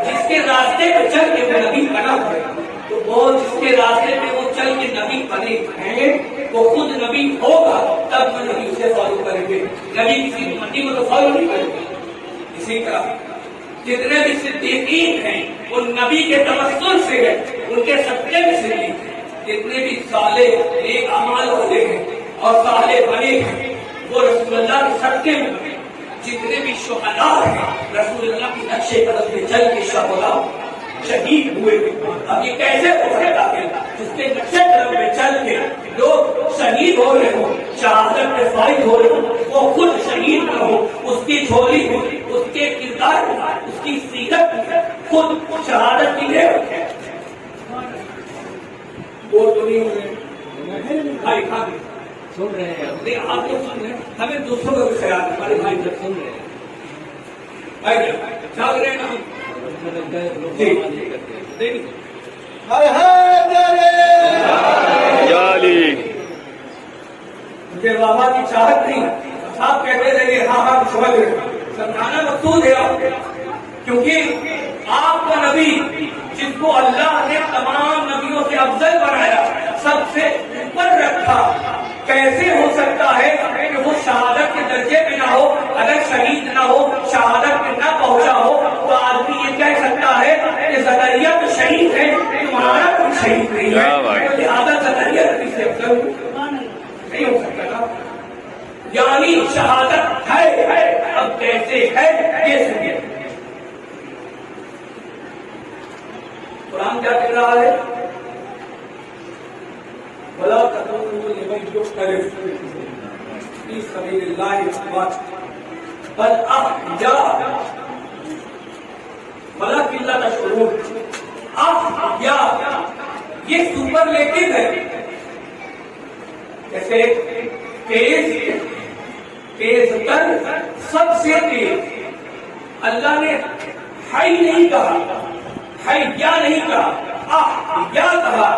جس کے راستے پہ چل کے وہ نبی بنا ہے. تو وہ جس کے راستے پہ وہ چل کے نبی بنے ہیں وہ خود نبی ہوگا تب وہ نبی اسے فالو کریں گے. نبی کسی امتی کو تو فالو نہیں کریں گے. اسی طرح جتنے بھی صدیقین ہیں ان نبی کے تبسل سے ہے، ان کے صدقے میں صدیق ہیں۔ جتنے بھی صالح نیک اعمال والے ہیں اور صالح بنے ہیں وہ رسول اللہ کے صدقے میں بنے۔ جتنے بھی شہداء ہیں رسول اللہ کی نقش قدم پہ چل کے شہداء شہید ہوئے۔ اب یہ کیسے ہو سکتا ہے جس کے نقش قدم پہ چل کے لوگ شہید ہو رہے ہوں، شہادت پہ فائز ہو رہے ہوں، وہ خود شہید نہ ہو، اس کی جھولی میں اس کے کردار میں اس کی سیرت خود شہادت کی ہے۔ وہ تو نہیں ہوئے بھائی خان سن رہے ہیں نہیں، آپ لوگ سن رہے ہیں، ہمیں دوسروں کا بھی خیال ہے، ہمارے بھائی جب سن رہے ہیں بھائی جاگ رہے ہیں نا جی نہیں ہائے حیدر یا علی مجھے بابا کی چاہت نہیں، آپ کہتے رہے ہاں ہاں سمجھ رہے، سمجھانا مقصود ہے آپ، کیونکہ آپ کا نبی جس کو اللہ نے تمام نبیوں سے افضل بنایا، سب سے اوپر رکھا، کیسے ہو سکتا ہے کہ وہ شہادت کے درجے میں نہ ہو؟ اگر شہید نہ ہو، شہادت میں نہ پہنچا ہو تو آدمی یہ کہہ سکتا ہے کہ زکریا تو شہید ہے، تمہارا کوئی شہید نہیں ہے، تو لہٰذا زکریا نبی سے افضل نہیں ہو سکتا نا۔ یعنی شہادت ہے، اب کیسے ہے یہ سمجھے۔ قرآن کیا کہہ رہا ہے؟ وَلَا تَقُولُوا لِمَنْ يُقْتَلُ فِي سَبِيلِ اللَّهِ أَمْوَاتٌ بَلْ أَحْيَاءٌ وَلَكِنْ لَا تَشْعُرُونَ۔ أحياء یہ سپرلیٹو ہے، جیسے تیز تر، سب سے تیز۔ اللہ نے حی نہیں کہا، حیا نہیں کہا، احیا کہا،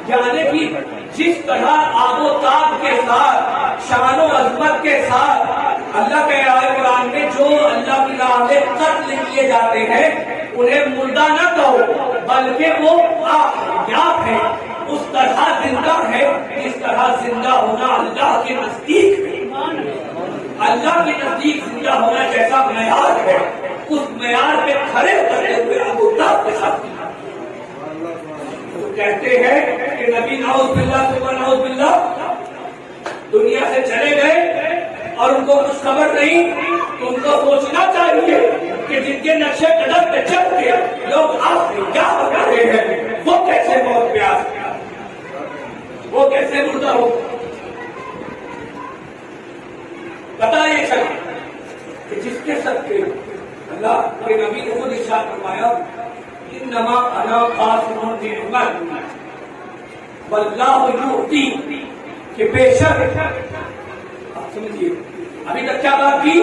یعنی کہ جس طرح آب و تاب کے ساتھ، شان و عظمت کے ساتھ اللہ کہہ رہا ہے قرآن میں جو اللہ کی راہ میں قتل کیے جاتے ہیں انہیں مردہ نہ کہو بلکہ وہ احیا ہیں، اس طرح زندہ ہے جس طرح زندہ ہونا اللہ کے نزدیک ہے۔ اللہ کے نزدیک زندہ ہونا جیسا معیار ہے اس معیار پہ کھڑے کرے ہوئے ابو طالب کے ساتھ تو کہتے ہیں کہ نبی نعوذ باللہ ثم نعوذ باللہ دنیا سے چلے گئے اور ان کو کچھ خبر نہیں، تو ان کو سوچنا چاہیے کہ جن کے نقشے قدم پہ چل کے لوگ آپ کیا بتا رہے ہیں وہ کیسے موت پہ آ سکتا، وہ کیسے مردہ ہو۔ پتا یہ چلا کہ جس کے سب کے اللہ کے نبی نے خود ارشاد فرمایا انما انا قاسم نعمت واللہ یؤتی، کہ بے شک آپ سمجھیے ابھی تک کیا بات کی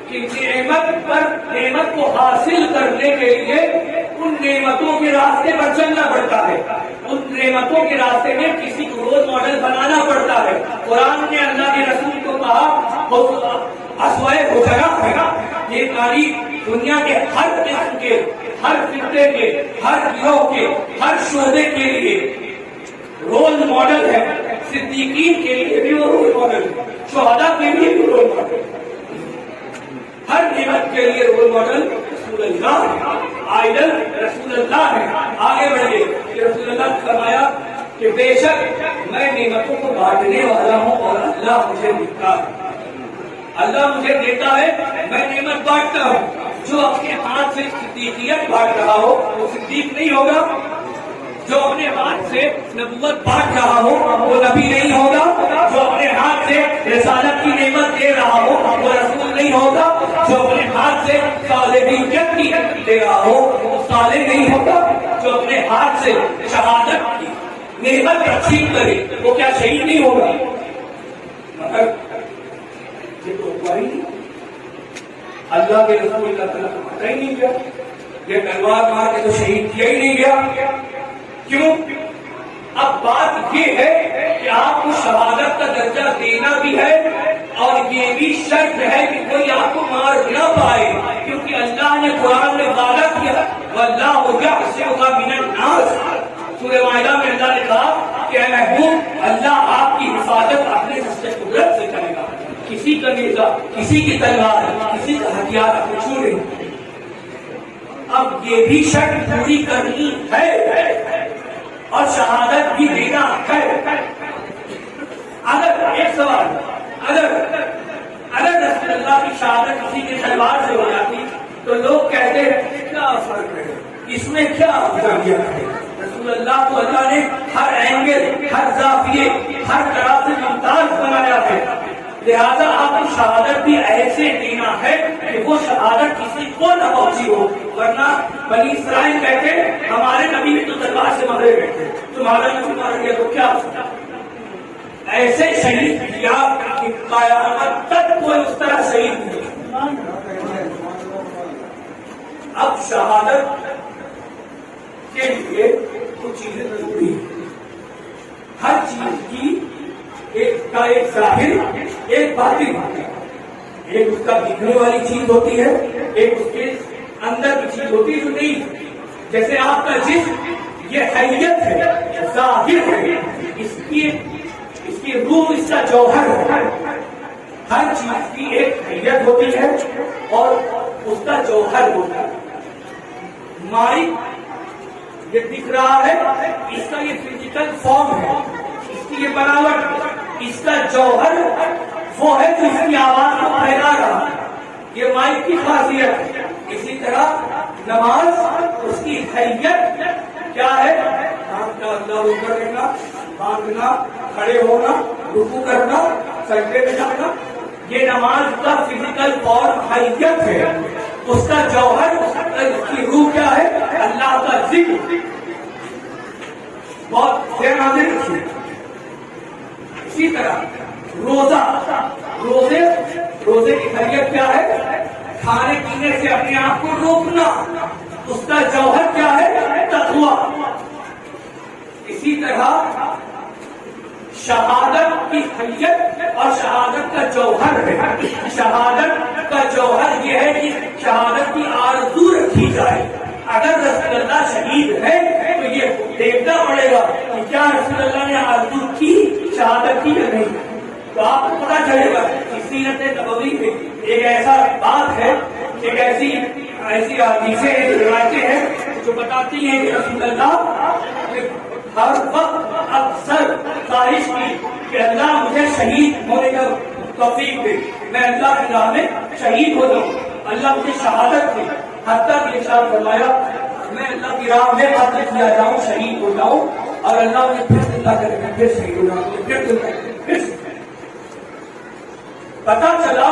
کہ نعمت پر نعمت کو حاصل کرنے کے لیے ان نعمتوں کے راستے پر چلنا پڑتا ہے، ان نعمتوں کے راستے میں کسی کو رول ماڈل بنانا پڑتا ہے۔ قرآن نے اللہ کے رسول کو کہا اسوائے حجرا ہے، یہ تعریف دنیا کے ہر قسم کے، ہر فرقے کے، ہر گروہ کے، ہر شعبے کے لیے رول ماڈل ہے۔ صدیقین کے لیے بھی وہ رول ماڈل ہے، شہداء کے لیے بھی رول ماڈل، ہر نعمت کے لیے رول ماڈل رسول اللہ ہے، آئیڈل رسول اللہ ہے۔ آگے بڑھیے کہ رسول اللہ نے فرمایا کہ بے شک میں نعمتوں کو بانٹنے والا ہوں اور اللہ مجھے دیتا ہے، اللہ مجھے دیتا ہے، میں نعمت بانٹتا ہوں۔ جو اپنے ہاتھ سے صدیقیت بانٹ رہا ہو وہ صدیق نہیں ہوگا، جو اپنے ہاتھ سے نبوت بانٹ رہا ہو وہ نبی نہیں ہوگا، جو اپنے ہاتھ سے رسالت کی نعمت دے رہا ہو وہ رسول نہیں ہوگا، جو اپنے ہاتھ سے صالحیت کی دے رہا ہو وہ صالح نہیں ہوگا، جو اپنے ہاتھ سے شہادت کی نعمت تقسیم کرے وہ کیا شہید نہیں ہوگا؟ مگر یہ تو ہوا ہی نہیں، اللہ کے رسول اللہ تعالیٰ کو پتہ ہی نہیں گیا، یہ تلوار مار کے تو شہید کیا ہی نہیں گیا۔ کیوں؟ اب بات یہ ہے کہ آپ کو شہادت کا درجہ دینا بھی ہے اور یہ بھی شرط ہے کہ کوئی آپ کو مار نہ پائے، کیونکہ اللہ نے قرآن میں وعدہ کیا واللہ یحسبک من الناس، سورہ مائدہ میں اللہ نے کہا کہ اے محبوب اللہ آپ کی حفاظت اپنے دست قدرت سے کرے گا، کسی کا نیزہ، کسی کی تلوار، کسی کا ہتھیار آپ کو چھو نہیں۔ اب یہ بھی شرط پوری کرنی ہے اور شہادت بھی دینا ہے. اگر ایک سوال، اگر رسول اللہ کی شہادت کسی کے تلوار سے ہو جاتی تو لوگ کہتے ہیں کیا فرق ہے، اس میں کیا افضلیت ہے. رسول اللہ کو اللہ نے ہر اینگل، ہر زاویے، ہر طرح سے ممتاز بنایا ہے. لہذا آپ کو شہادت بھی ایسے دینا ہے کہ وہ شہادت کسی کو نہ پہنچی ہو. ورنہ بنی اسرائیل کہتے ہمارے نبی تو تلوار سے مارے گئے تھے، تمہارا نبی مارا گیا تو کیا ایسے شہید کیا کہ قیامت تک کوئی اس طرح شہید نہیں. اب شہادت کے لیے کچھ چیزیں ضروری ہیں. ہر چیز کی ایک ظاہر، ایک باطن ہوتی ہے. ایک اس کا دکھنے والی چیز ہوتی ہے، ایک اس کے اندر کی چیز ہوتی ہے جو نہیں. جیسے آپ کا جسم یہ حیت ہے، ظاہر ہے، اس کی روح، اس کا جوہر ہے. ہر چیز کی ایک حیت ہوتی ہے اور اس کا جوہر ہوتا ہے. مائک یہ دکھ رہا ہے، اس کا یہ فزیکل فارم ہے، اس کی یہ بناوٹ، اس کا جوہر وہ ہے جو اس کی آواز کو پھیلا رہا ہے. یہ مائک کی خاصیت ہے. اسی طرح نماز، اس کی حیت کیا ہے؟ اللہ اکبر کرنا، باندھنا، کھڑے ہونا، رکوع کرنا، سجدے میں جانا. یہ نماز کا فزیکل فارم حیت ہے. اس کا جوہر، اس کی روح کیا ہے؟ اللہ کا ذکر. بہت ذہن حاضر رکھیے. اسی طرح روزے کی حیت کیا ہے؟ کھانے پینے سے اپنے آپ کو روکنا. اس کا جوہر کیا ہے؟ تقویٰ. اسی طرح شہادت کی حیت اور شہادت کا جوہر ہے. شہادت کا جوہر یہ ہے کہ شہادت کی آرزو رکھی جائے. اگر رسول اللہ شہید ہے تو یہ دیکھنا پڑے گا کہ کیا رسول اللہ نے آرزو کی شہادت کی یا نہیں. تو آپ کو پتا چلے گا کہ سیرت نبوی میں ایک ایسا بات ہے، ایک ایسی حدیثیں، روایتیں ہیں جو بتاتی ہیں کہ رسول اللہ ہر وقت اکثر خواہش کی کہ اللہ مجھے شہید ہونے کا توفیق دے، میں اللہ کی راہ میں شہید ہو جاؤں، اللہ مجھے شہادت دے. حتیٰ کہ ارشاد فرمایا میں اللہ کی راہ میں قتل کیا جاؤں، شہید ہو جاؤں، اور اللہ مجھے پھر زندہ کرے گا، پھر شہید ہو جاؤں، پھر زندہ کرے گا، پھر. پتا چلا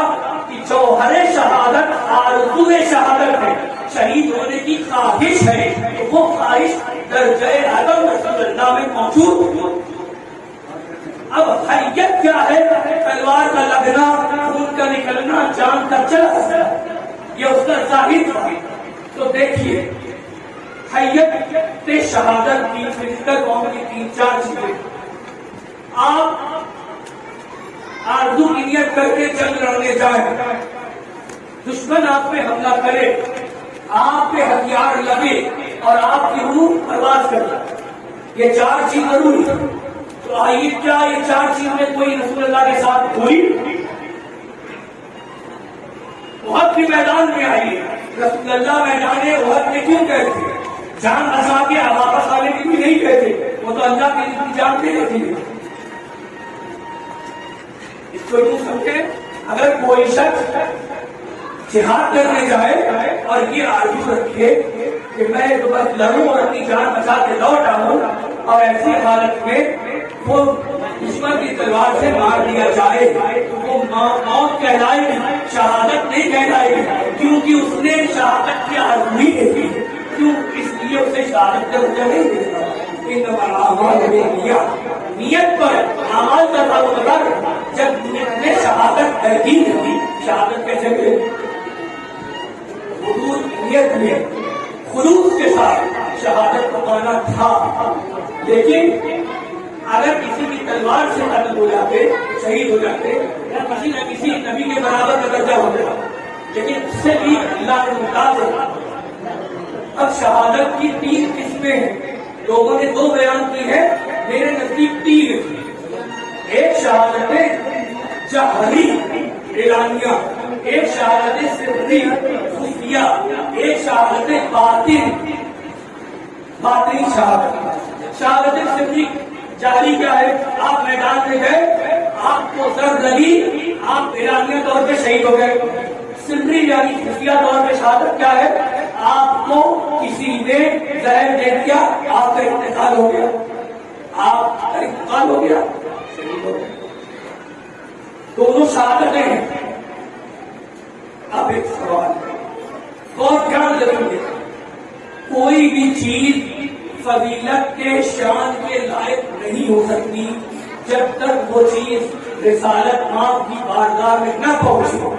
کہ جوہر شہادت آرزو شہادت ہے، شہید ہونے کی خواہش ہے. تو وہ خواہش درجہ عدم رسول اللہ میں موجود. اب حیت کیا ہے؟ تلوار کا لگنا، خون کا نکلنا، جان کا چلا، یہ اس کا ظاہر تھا. تو دیکھیے حیت شہادت کی فزیکل فارم کی 3-4 چیزیں. آپ آرزو کی نیت کر کے جنگ لڑنے جائیں، دشمن آپ پہ حملہ کرے، آپ پہ ہتھیار لگے اور آپ کی روح پرواز کرے، یہ 4 چیز ضروری ہے. تو آئیے کیا یہ 4 چیز میں کوئی رسول اللہ کے ساتھ ہوئی؟ احد کے میدان میں آئیے. رسول اللہ میدان احد میں کیوں گئے تھے؟ جان بچا کے واپس آنے کے لیے نہیں گئے تھے، وہ تو اللہ کی جان دے رہے تھے. اس کو یوں سمجھے، اگر کوئی شخص جہاد کرنے جائے اور یہ آرزو رکھے کہ میں تو بس لڑوں اور اپنی جان بچا کے لوٹ آؤں، اور ایسی حالت میں وہ دشمن کی تلوار سے مار دیا جائے تو وہ موت کہلائے گی، شہادت نہیں کہلائے گی، کیونکہ اس نے شہادت کی آرزو ہی نہیں کی. کیوں؟ اس لیے اسے شہادت کا درجہ نہیں دیتا. نیت پر اعمال کا تعلق ہے. جب نیت میں شہادت ہے ہی نہیں، شہادت کیسے ملے؟ حضور نیت میں خلوص کے ساتھ شہادت کو پانا تھا. لیکن اگر کسی کی تلوار سے قتل ہو جاتے، شہید ہو جاتے، یا کسی نہ کسی نبی کے برابر کا درجہ ہو جاتا، لیکن اس سے بھی اللہ نے ممتاز ہے. اب شہادت کی 3 قسمیں ہیں. لوگوں نے 2 بیان کی ہے، میرے نزدیک 3. ایک شہادت جہری اعلانیہ، ایک شہادت سری خفیہ، ایک شہادت باطنی شہادت۔ شہادت سری جاری کیا ہے؟ آپ میدان میں گئے، آپ کو زر لگی، آپ اعلانیہ طور پہ شہید ہو گئے۔ سری یعنی خفیہ طور پہ شہادت کیا ہے؟ آپ کو کسی نے زہر دے دیا، آپ کا انتقال ہو گیا، آپ کا انتقال ہو گیا، شہید ہو گئے۔ دونوں شہادتیں ہیں۔ اب ایک سوال اور دھیان ضرور دیں، کوئی بھی چیز فضیلت کے شان کے لائق نہیں ہو سکتی جب تک وہ چیز رسالت آپ کی بارگاہ میں نہ پہنچی ہو۔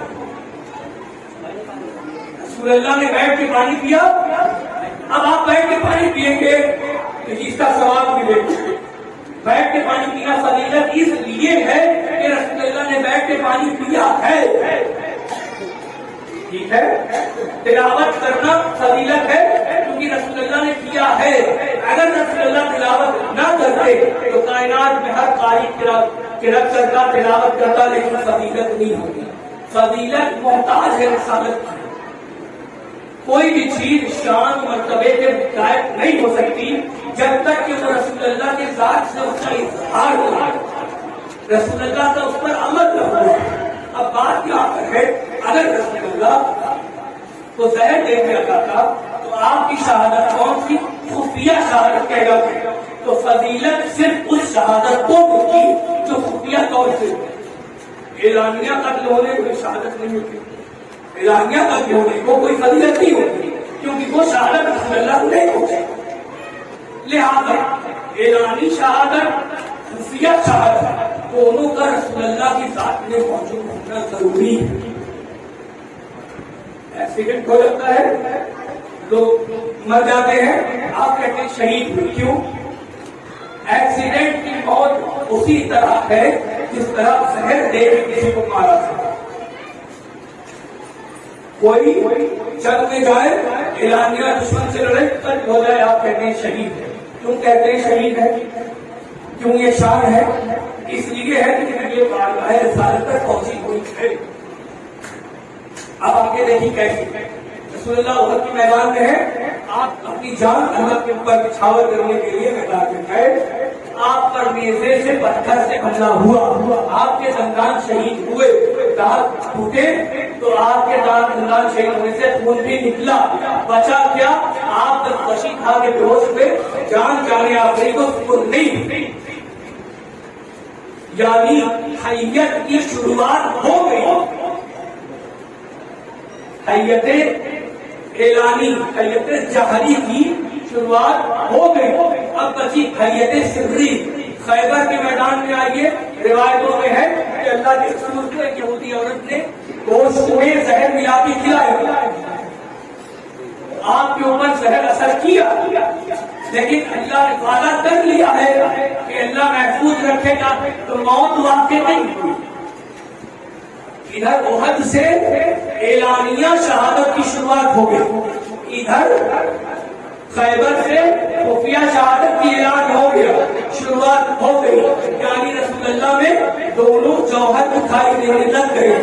رسول اللہ نے بیٹھ کے پانی پیا، اب آپ بیٹھ کے پانی پیئیں گے تو اس کا ثواب ملے گا۔ بیٹھ کے پانی پینا فضیلت اس لیے ہے کہ رسول اللہ نے بیٹھ کے پانی پیا ہے، ٹھیک ہے؟ تلاوت کرنا فضیلت ہے کیونکہ رسول اللہ نے کیا ہے۔ اگر رسول اللہ تلاوت نہ کرتے تو کائنات میں ہر قاری قرأت کرتا، تلاوت کرتا، لیکن فضیلت نہیں ہوتی۔ فضیلت محتاج ہے رسالت کی۔ کوئی بھی چیز شان مرتبے کے لائق نہیں ہو سکتی جب تک کہ وہ رسول اللہ کے ذات سے اس کا اظہار ہو، رسول اللہ کا اس پر عمل نہ ہو۔ اب بات یہاں پر ہے، اگر رسول اللہ کو زہر دے دیا جاتا تو آپ کی شہادت کون سی؟ خفیہ شہادت کہلاتی۔ تو فضیلت صرف اس شہادت کو ملتی جو خفیہ طور سے، اعلانیہ قتل ہونے کو شہادت نہیں ہوتی، اعلانیہ قتل ہونے کو کوئی فضیلت نہیں ہوتی کیونکہ وہ شہادت رسول اللہ کو نہیں ہوتی۔ لہذا اعلانی شہادت، خفیہ شہادت، دونوں کا رسول اللہ کی ذات میں موجود ہونا ضروری ہے۔ ایکسیڈنٹ ہو جاتا ہے، لوگ مر جاتے ہیں، آپ کہتے ہیں شہید ہوئے، کیوں؟ ایکسیڈنٹ کی موت اسی طرح ہے جس طرح زہر دے کے کسی کو مارا تھا۔ کوئی جنگ میں جائے، اعلانیہ دشمن سے لڑے، قتل ہو جائے، آپ کہتے ہیں شہید ہے۔ کیوں کہتے ہیں شہید ہے؟ کیوں یہ شان ہے؟ اس لیے ہے کہ یہ بارگاہ رسالت تک پہنچی ہوئی ہے۔ اب آگے دیکھیں کیسے رسول اللہ احد کے میدان میں ہے، آپ اپنی جان اللہ کے اوپر نچھاور کرنے کے لیے میدان میں گئے، آپ پر نیزے سے پتھر سے حملہ ہوا، آپ کے دندان شہید ہوئے، دانت ٹوٹے تو آپ کے دندان شہید ہونے سے خون بھی نکلا، بچا کیا؟ آپ دستکشی کھا کے بے ہوش ہوئے، جان جانے آخری کو سکون نہیں، یعنی حیت کی شروعات ہو گئی۔ حیت اعلانی، حیت جہری کی شروعات ہو گئی، اب بچی حیت سری۔ خیبر کے میدان میں آئیے، روایتوں میں ہے کہ اللہ کے رسول کو ایک یہودی عورت نے گوشت میں زہر ملا کے کھلایا، آپ کے اوپر زہر اثر کیا، لیکن اللہ نے وعدہ کر لیا ہے کہ اللہ محفوظ رکھے گا، تو موت واقع نہیں ہوئی۔ ادھر احد سے اعلانیہ شہادت کی شروعات ہو گئی، ادھر خیبر سے خفیہ شہادت کی اعلان ہو گیا، شروعات ہو گئی، یعنی رسول اللہ میں دونوں جوہر دکھائی دینے لگ گئے۔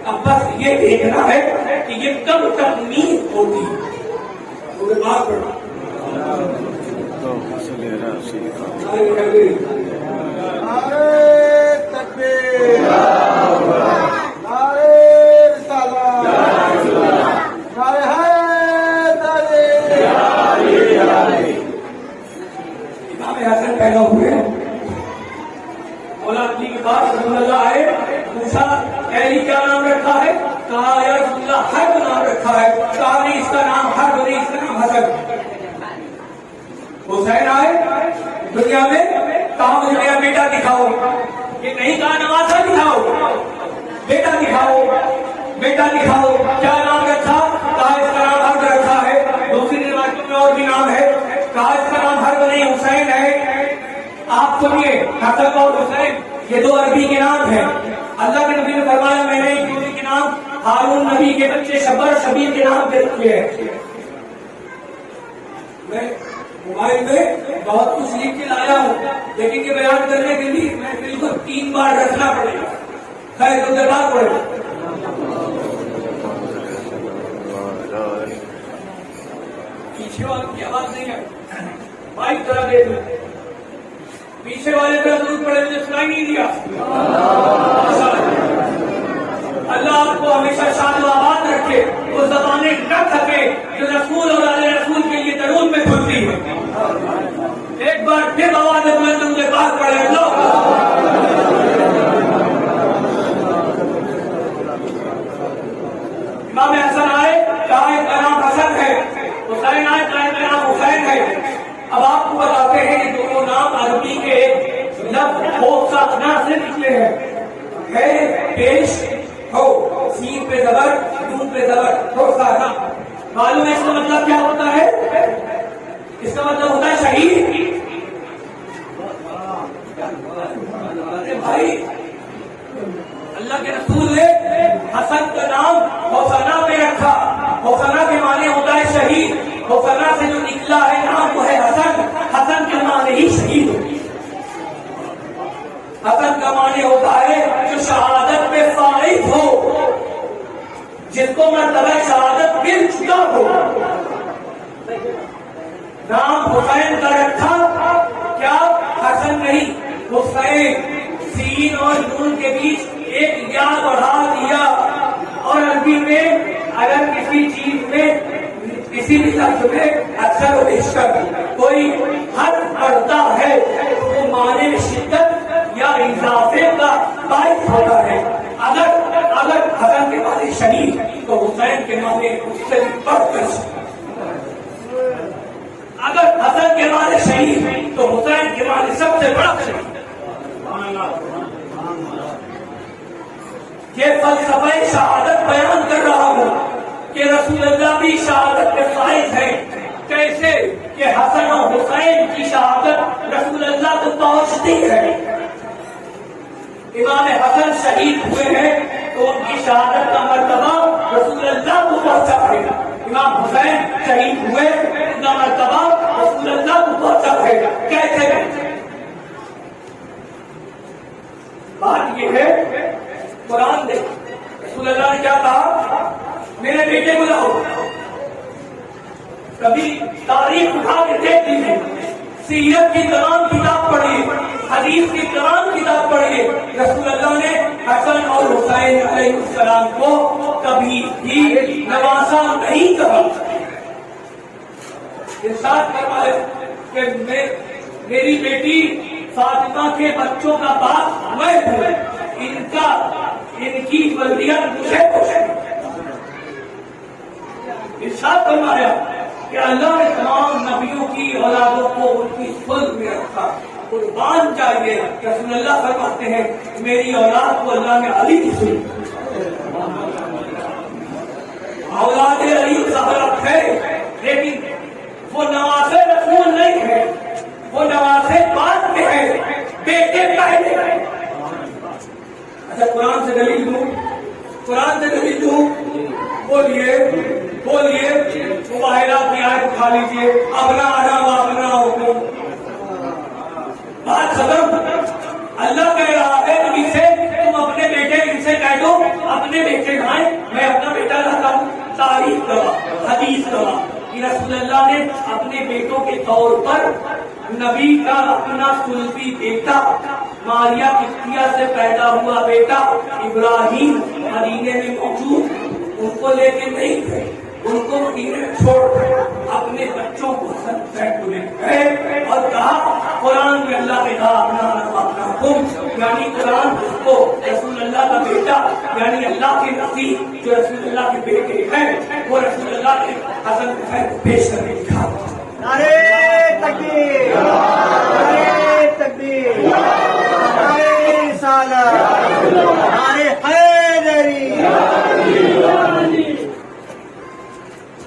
اب بس یہ دیکھنا ہے کہ یہ کب تکمیل ہوتی ہے۔ نعرے تکبیر، نعرے رسالت، نعرے حیدری۔ امام حسن پیدا ہوئے، مولا علی کے پاس رسول اللہ آئے، پوچھا علی کیا نام رکھا ہے؟ کہا یا رسول اللہ حرب نام رکھا ہے، کہا نہیں اس کا نام حرب نہیں، اس کا نام حسن۔ حسین آئے دنیا میں، کہا مجھے میرا بیٹا دکھاؤ، یہ نہیں کہا نواسا دکھاؤ، بیٹا دکھاؤ، بیٹا دکھاؤ، کیا نام رکھا؟ کہا اس کا نام حرب رکھا ہے۔ دوسری روایتوں میں اور بھی نام ہے، کہا اس کا نام حرب نہیں حسین ہے۔ آپ سنیے، حسن اور حسین یہ دو عربی کے نام ہیں۔ اللہ کے نبی نے فرمایا میں نے ایک دوسرے کے نام ہارون نبی کے بچے شبر شبیر کے نام پہ رکھے ہیں۔ میں موبائل میں بہت کچھ لکھ کے لایا ہوں، لیکن یہ بیان کرنے کے لیے میں بالکل 3 بار رکھنا پڑے گا، خیر تو دبا پڑے گا۔ ذرا دے دوں. پیچھے والے کا درود پڑے مجھے سنائی نہیں دیا. اللہ آپ کو ہمیشہ شاد و آباد رکھے. وہ زبانیں نہ تھکے جو رسول اور آل رسول کے لیے درود میں کھلتی ہے. ایک بار پھر آواز بلند ان کے بعد پڑھے اللہ. امام حسن آئے کہا کا نام حسن ہے, حسین آئے کہا کا نام حسین ہے. اب آپ کو بتاتے ہیں کہ دونوں نام عربی کے لفظ ہوسانا سے نکلے ہیں. ہے پیش ہو, سین پہ زبر, نون پہ زبر, ہوسانا. معلوم ہے اس کا مطلب کیا ہوتا ہے؟ اس کا مطلب ہوتا ہے شہید. ارے بھائی, اللہ کے رسول نے حسن کا نام حسنا پہ رکھا. حسنا کے معنی ہوتا ہے شہید. حسنا سے جو نکلا ہے نام وہ ہے حسن. حسن کے معنی ہی شہید. حسن کا معنی ہوتا ہے جو شہادت پہ فائز ہو, جس کو مرتبہ شہادت مل چکا ہو. نام حسین کا رکھا, کیا حسن نہیں, حسین سین اور نون کے بیچ ایک یا بڑھا دیا. اور عربی میں اگر کسی چیز میں کسی بھی لفظ میں اکثر و بیشتر کوئی حرف پڑتا ہے تو وہ معنی میں شدت یا اضافے کا باعث ہوتا ہے. اگر حسن کے معنی شہید تو حسین کے معنی اس سے بڑھ کر شہید. اگر حسن کے معنی شہید تو حسین کے معنی سب سے بڑا شہید. یہ فلسفہ شہادت بیان کر رہا ہوں کہ رسول اللہ بھی شہادت کے فائز ہیں. کیسے کہ حسن و حسین کی شہادت رسول اللہ کو پہنچتی ہے. امام حسن شہید ہوئے ہیں تو ان کی شہادت کا مرتبہ رسول اللہ کو پہنچا ہے. امام حسین شہید ہوئے, ان کا مرتبہ رسول اللہ کو پہنچا ہے. کیسے؟ بات یہ ہے, قرآن دیکھ, رسول اللہ نے کیا کہا, میرے بیٹے کو لاؤ. کبھی تاریخ اٹھا کے دیکھ لیجیے, سیرت کی تمام کتاب پڑھیے, حدیث کی تمام کتاب پڑھیے. رسول اللہ نے حسن اور حسین علیہ السلام کو کبھی بھی نوازا نہیں کہا. ارشاد فرمائے کہ میری بیٹی فاطمہ کے بچوں کا باپ میں ہوں, ان کی ولیت مجھے پوچھے. ارشاد فرمایا کہ اللہ نے تمام نبیوں کی اولادوں کو ان کی صلب میں رکھا. قربان چاہیے. رسول اللہ فرماتے ہیں میری اولاد کو اللہ نے علی کی صلب. اولاد علی صاحب ہے, لیکن وہ نواز رسول نہیں ہے, وہ نواز بعد میں ہے, بیٹے پہلے ہے. اچھا قرآن سے دلیل دوں, قرآن سے دلیل دوں. بولیے مباحلات کی آیت اٹھا لیجیے, اپنا آنا و اپنا حکم. بات ختم. اللہ کہہ رہا ہے نبی سے تم اپنے بیٹے ان سے کہہ دو اپنے بیٹے لائیں, میں اپنا بیٹا لاتا ہوں. تاریخ گواہ, حدیث گواہ کہ رسول اللہ نے اپنے بیٹوں کے طور پر نبی کا اپنا سلبی بیٹا, ماریا قبطیہ سے پیدا ہوا بیٹا ابراہیم مدینے میں موجود, ان کو لے کے نہیں گئے, ان کو مدینے میں چھوڑ کر اپنے بچوں کو گئے اور کہا قرآن میں اللہ نے کہا اپنا حکم, یعنی قرآن اس کو رسول اللہ کا بیٹا یعنی اللہ کے نبی جو رسول اللہ کے بیٹے ہیں وہ رسول اللہ کے حسن حسین کو پیش کرنے دکھا. نعرے تکبیر, نعرے تکبیر, نعرے رسالت, نعرے حیدری.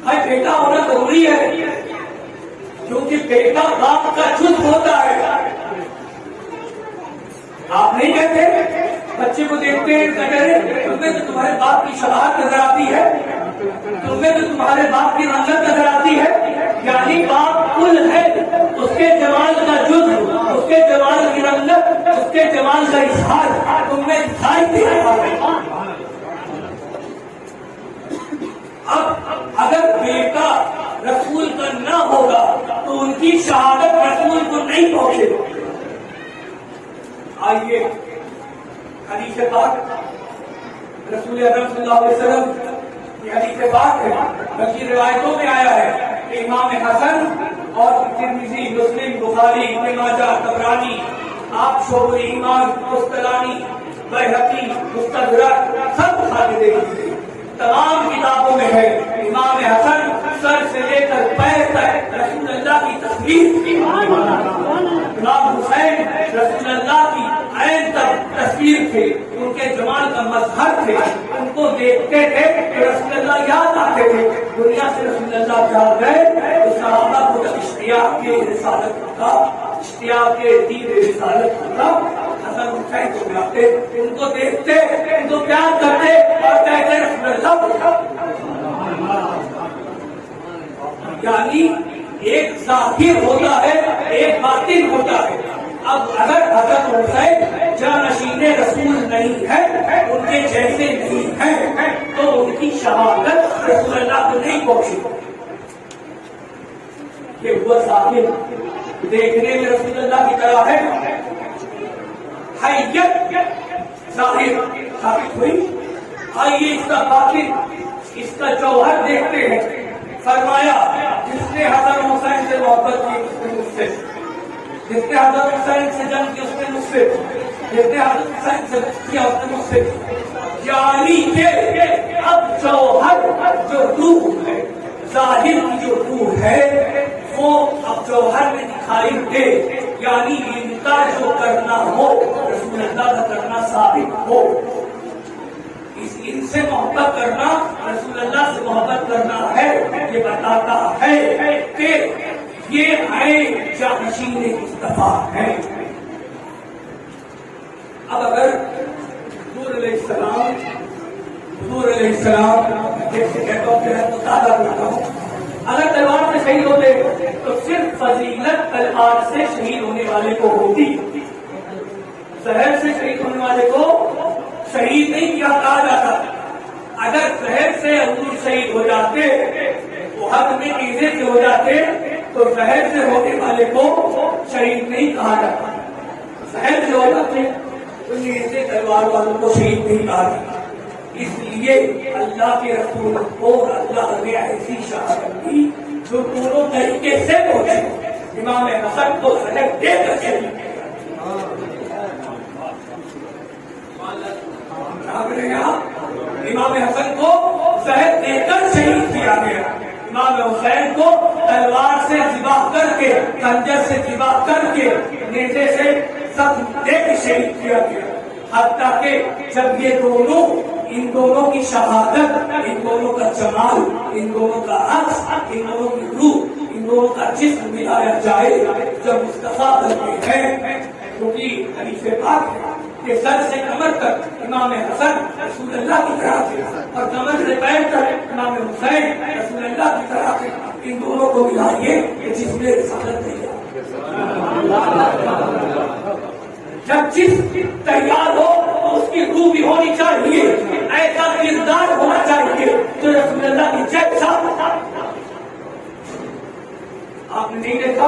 بھائی بیٹا ہونا ضروری ہے کیونکہ بیٹا باپ کا جز ہوتا ہے. آپ نہیں کہتے بچے کو دیکھتے ہیں تمہیں تو تمہارے باپ کی شباہت نظر آتی ہے, تمہیں تو تمہارے باپ کی رنگت نظر آتی ہے. یعنی باپ کل ہے, اس کے جمال کا جز, اس کے جمال کی رنگت, اس کے جمال کا اظہار تم میں دکھائی دے رہا ہے. اب اگر بیٹا رسول کا نہ ہوگا تو تو ان کی شہادت رسول کو نہیں پہنچے. آئیے حدیث پاک رسول اکرم صلی اللہ علیہ وسلم یہ حدیث پاک ہے، بلکہ روایتوں میں آیا ہے کہ امام حسن اور ترمذی، مسلم، بخاری، ابن ماجہ، طبرانی، آپ شعب ایمان، قسطلانی، بیہقی، مستدرک سب حدیث دیکھیے، تمام کتابوں میں ہے. امام حسن سر سے لے کر پیر تک رسول اللہ کی تصویر تھی. امام حسین رسول اللہ کی عین تک تصویر تھے، ان کے جمال کا مظہر تھے. ان کو دیکھتے تھے کہ رسول اللہ یاد آتے تھے. دنیا سے رسول اللہ جا گئے تو صحابہ کو اشتیاق کے رسالت ہوتا، اشتیاق کے دین رسالت ہوتا. حسن حسین کو جاتے، ان کو دیکھتے، ان کو پیار کرتے اور کہتے رسول اللہ. یعنی ایک ظاہر ہوتا ہے، ایک باطن ہوتا ہے. اب اگر حضرت حسین جانشین رسول نہیں ہے، ان کے جیسے نہیں ہیں، تو ان کی شہادت رسول اللہ کو نہیں پہنچی. یہ وہ ظاہر دیکھنے میں رسول اللہ کی طرح ہے، حیت ظاہر ثابت ہوئی. آئیے اس کا باطن، اس کا جوہر دیکھتے ہیں. فرمایا جس نے حضرت حسین سے محبت کی اس نے مجھ سے، جس نے حضرت حسین سے جنگ کی اس نے مجھ سے، جس نے حضرت حسین سے کیا اس نے مجھ سے. یعنی کہ اب جوہر جو روح ہے، ظاہر کی جو روح ہے وہ اب جوہر میں دکھائی دے. یعنی ان کا جو کرنا ہو رسول اللہ کا کرنا ثابت ہو. ان سے محبت کرنا رسول اللہ سے محبت کرنا ہے. یہ بتاتا ہے کہ یہ عین جانشین مصطفیٰ ہے. اب اگر حضور علیہ السلام جیسے کہتا ہوں کہ مطالعہ کرتا ہوں، اگر تلوار سے شہید ہوتے تو صرف فضیلت تلوار سے شہید ہونے والے کو ہوتی، زہر سے شہید ہونے والے کو شہید نہیں کیا کہا جاتا. اگر زہر سے حضور شہید ہو جاتے، احد میں نیزے سے ہو جاتے، تو زہر سے ہونے والے کو شہید نہیں کہا جاتا. زہر سے ہو جاتے تو نیزے تلوار والوں کو شہید نہیں کہا جاتا. اس لیے اللہ کے رسول کو اللہ نے ایسی شہادت دی جو دونوں طریقے سے پہنچے. امام حسن کو زہر دے کر شہید کیا. امام حسن کو زہر دے کر شہید کیا گیا. امام حسین کو تلوار سے ذبح کر کے، خنجر سے ذبح کر کے، نیزے سے زخم دے کے شہید کیا گیا. حتیٰ کہ جب یہ دونوں، ان دونوں کی شہادت، ان دونوں کا جمال، ان دونوں کا عکس، ان دونوں کی روح، ان دونوں کا جسم ملایا جائے، جب مصطفیٰ کرتے ہیں، کیونکہ حدیث پاک ہے کہ سر سے کمر تک امام حسن رسول اللہ کی طرح تھے اور کمر سے پیر تک امام حسین رسول اللہ کی طرح تھے. ان دونوں کو ملائیے کہ جس میں رسالت تیار. جب جسم تیار ہو تو اس کی روح بھی ہونی چاہیے، ایسا کردار ہونا چاہیے جو رسول اللہ کی جیسا. آپ نے نہیں دیکھا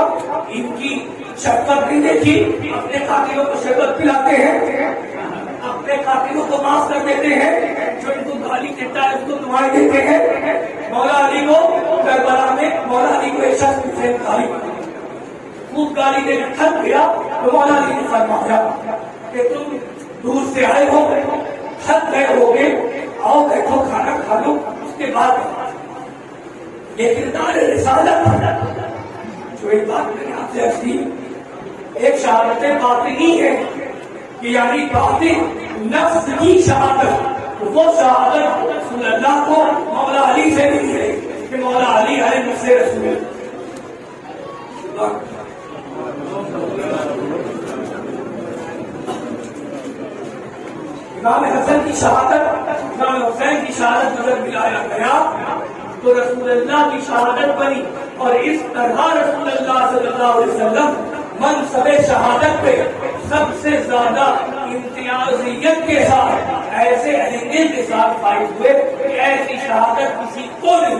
ان کی شفقت نہیں دیکھی، اپنے قاتلوں کو شربت پلاتے ہیں، اپنے قاتلوں کو معاف کر دیتے ہیں، جو ان کو گالی دیتا ہے اس کو دعائیں دیتے ہیں. مولا علی کو کربلا میں مولا علی کو ایک شخص سے گالی خوب گالی دے کر تھک گیا تو مولا علی نے فرمایا کہ تم دور سے آئے ہو، تھک گئے ہوگے، آؤ بیٹھو کھانا کھا لو، اس کے بعد یہ کردار رسالت جو ایک بات میں نے آپ سے عرض کی، ایک شہادت باطنی ہے کہ یعنی باطن نفس کی شہادت. وہ شہادت رسول اللہ کو مولا علی سے ملی ہے کہ مولا علی ہے مجھ سے رسول. امام حسن کی شہادت، امام حسین کی شہادت نظر ملایا گیا تو رسول اللہ کی شہادت بنی. اور اس طرح رسول اللہ صلی اللہ علیہ وسلم منصب شہادت پہ سب سے زیادہ امتیازیت کے ساتھ ایسے عہدے کے ساتھ فائز ہوئے کہ ایسی شہادت کسی کو نہیں.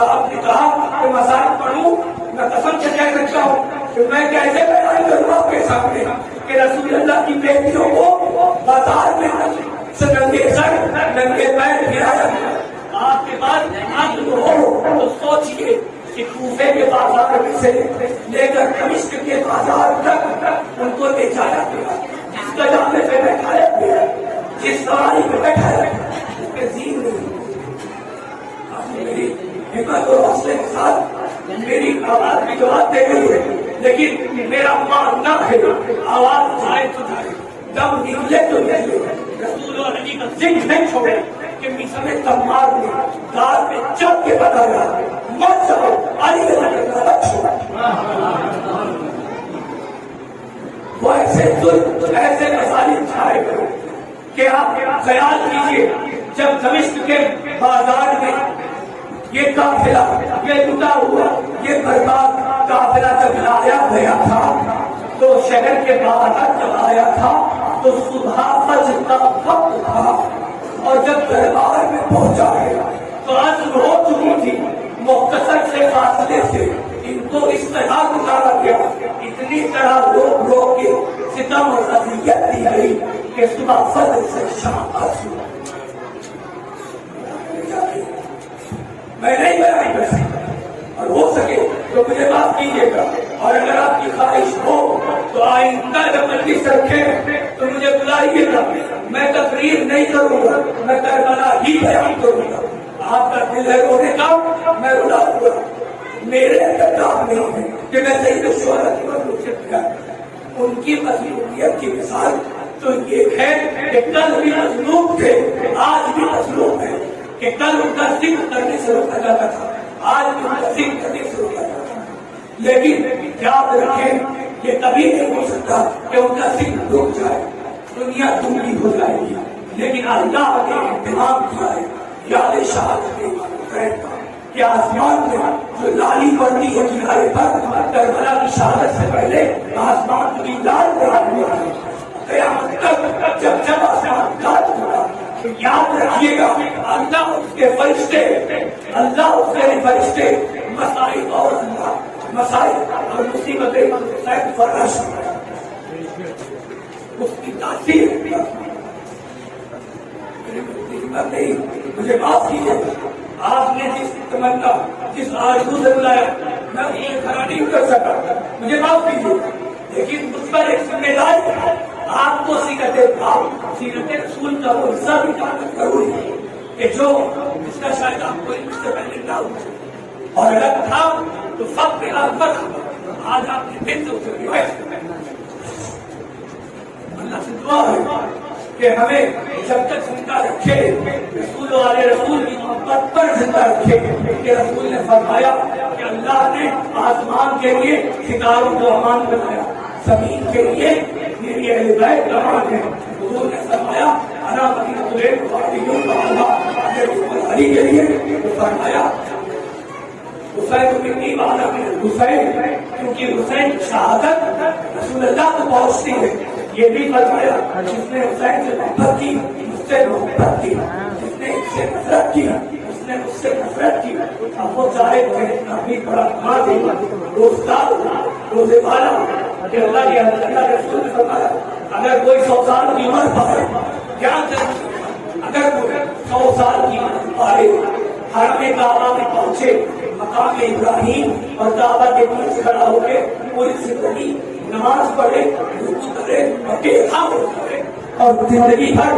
صاحب نے کہا کہ مسائل پڑھوں، میں قسم سے کہہ سکتا ہوں کہ میں کیسے بیان کروں آپ کے سامنے کہ رسول اللہ کی بیٹیوں کو بازار میں ننگے سر ننگے پیر پھرایا گیا۔ آپ کے پاس عقل ہو تو سوچئے کہ کوفے کے بازار میں سے لے کر دمشق کے بازار تک ان کو لے جایا گیا، جس قدامے پہ بیٹھایا گیا، جس سواری پہ بیٹھایا گیا، اس کے زین نہیں۔ میری ہمت اور حوصلے کے ساتھ میری آواز بھی جواب دے گئی ہے، لیکن میرا ماننا ہے آواز جائے تو جائے، دم نکلے تو نکلے، رسول اور نبی کا ذکر نہیں چھوڑے کہ میسم تمار نے دار پہ چڑھ کے بتایا مت جاؤ، علی کا مت چھوڑا۔ وہ ایسے ظلم ایسے مظالم چھائے کرو کہ آپ خیال کیجئے جب دمشق کے بازار میں یہ قافلہ، یہ لٹا ہوا، یہ برباد قافلہ جب لایا گیا تھا تو شہر کے باہر جب آیا تھا تو صبح فجر کا وقت تھا، اور جب دربار میں پہنچا گیا تو عصر ہو چکی تھی۔ مختصر سے فاصلے سے ان کو اس طرح گزارا گیا، اتنی طرح روک روک کے ستم اور اذیت دی گئی کہ صبح فجر سے شام آتی۔ میں نہیں بیان کر سکتا، اور ہو سکے تو مجھے معاف کیجیے گا، اور اگر آپ کی خواہش ہو تو آئندہ جب مجلس رکھیں تو مجھے بلائیے گا، میں تقریر نہیں کروں گا، میں کربلا ہی بیان کروں گا۔ آپ کا دل ہے رونے کا، میں رلا دوں گا، میرے اندر کام نہیں ہے کہ میں سید الشہداء کی مخلوقیت کیا۔ ان کی مظلومیت کی مثال تو یہ ہے کہ کل بھی مظلوم تھے، آج بھی مظلوم ہے، کہ کل ان کا ذکر کرنے سے روکا جاتا تھا، آج بھی ان کا ذکر کرنے سے روکا جاتا ہے، لیکن یاد رکھیں یہ کبھی نہیں ہو سکتا کہ ان کا ذکر رک جائے، دنیا دھندلی ہو جائے گی، لیکن اللہ نے اہتمام کیا ہے یاد شہادت کا کہ آسمان میں جو لالی پڑتی ہے کنارے پر، کربلا کی شہادت سے پہلے آسمان کی لال پڑی ہے، قیامت تک جب جب آسمان لال ہوگا یاد رکھیے گا اللہ اس کے فرشتے، اللہ اس کے فرشتے مسائل اور اللہ مسائل اور مصیبتیں سید فرش اس کی تاثیر نہیں۔ مجھے معاف کیجیے، آپ نے جس تمنا جس آرزو سے بلایا میں اسے کھڑا نہیں کر سکا، مجھے معاف کیجیے، لیکن مجھ پر ایک ذمہ داری ہے، آپ کو سیرت رسول کا وہ حصہ بھی تعلق ضروری ہے کہ جو اس کا شاید آپ کو اس سے پہلے نہ ہو، اور اگر تھا تو فخر اکبر آج آپ نے پھر سے اسے روایت کر۔ اللہ سے دعا ہے کہ ہمیں جب تک زندہ رکھے، رسول والے رسول کی محبت پر زندہ رکھے، کہ رسول نے فرمایا کہ اللہ نے آسمان کے لیے ستاروں کو امان بنایا، زمین کے لیے میری اہل بیت امان ہے۔ حضور نے فرمایا انا مدینۃ العلم کا اللہ علی کے لیے فرمایا حسین بن والا حسین، کیونکہ حسین شہادت رسول اللہ کو پہنچتی ہے۔ یہ بھی فرمایا جس نے حسین سے محبت کی اس سے محبت کی، جس نے اس سے نفرت کی اس نے اس سے نفرت کی۔ اب وہ چاہے کافی بڑا ماں روزگار روزے والا کہ اللہ کے رسول نے فرمایا اگر کوئی 100 سال کی عمر پائے، کیا اگر کوئی 100 سال کی عمر پائے، حرم کعبہ میں پہنچے، مقام ابراہیم اور کعبہ کے بیچ کھڑا ہو کے پوری زندگی نماز پڑھے، رکوع کرے اور دیکھا کرے، اور زندگی بھر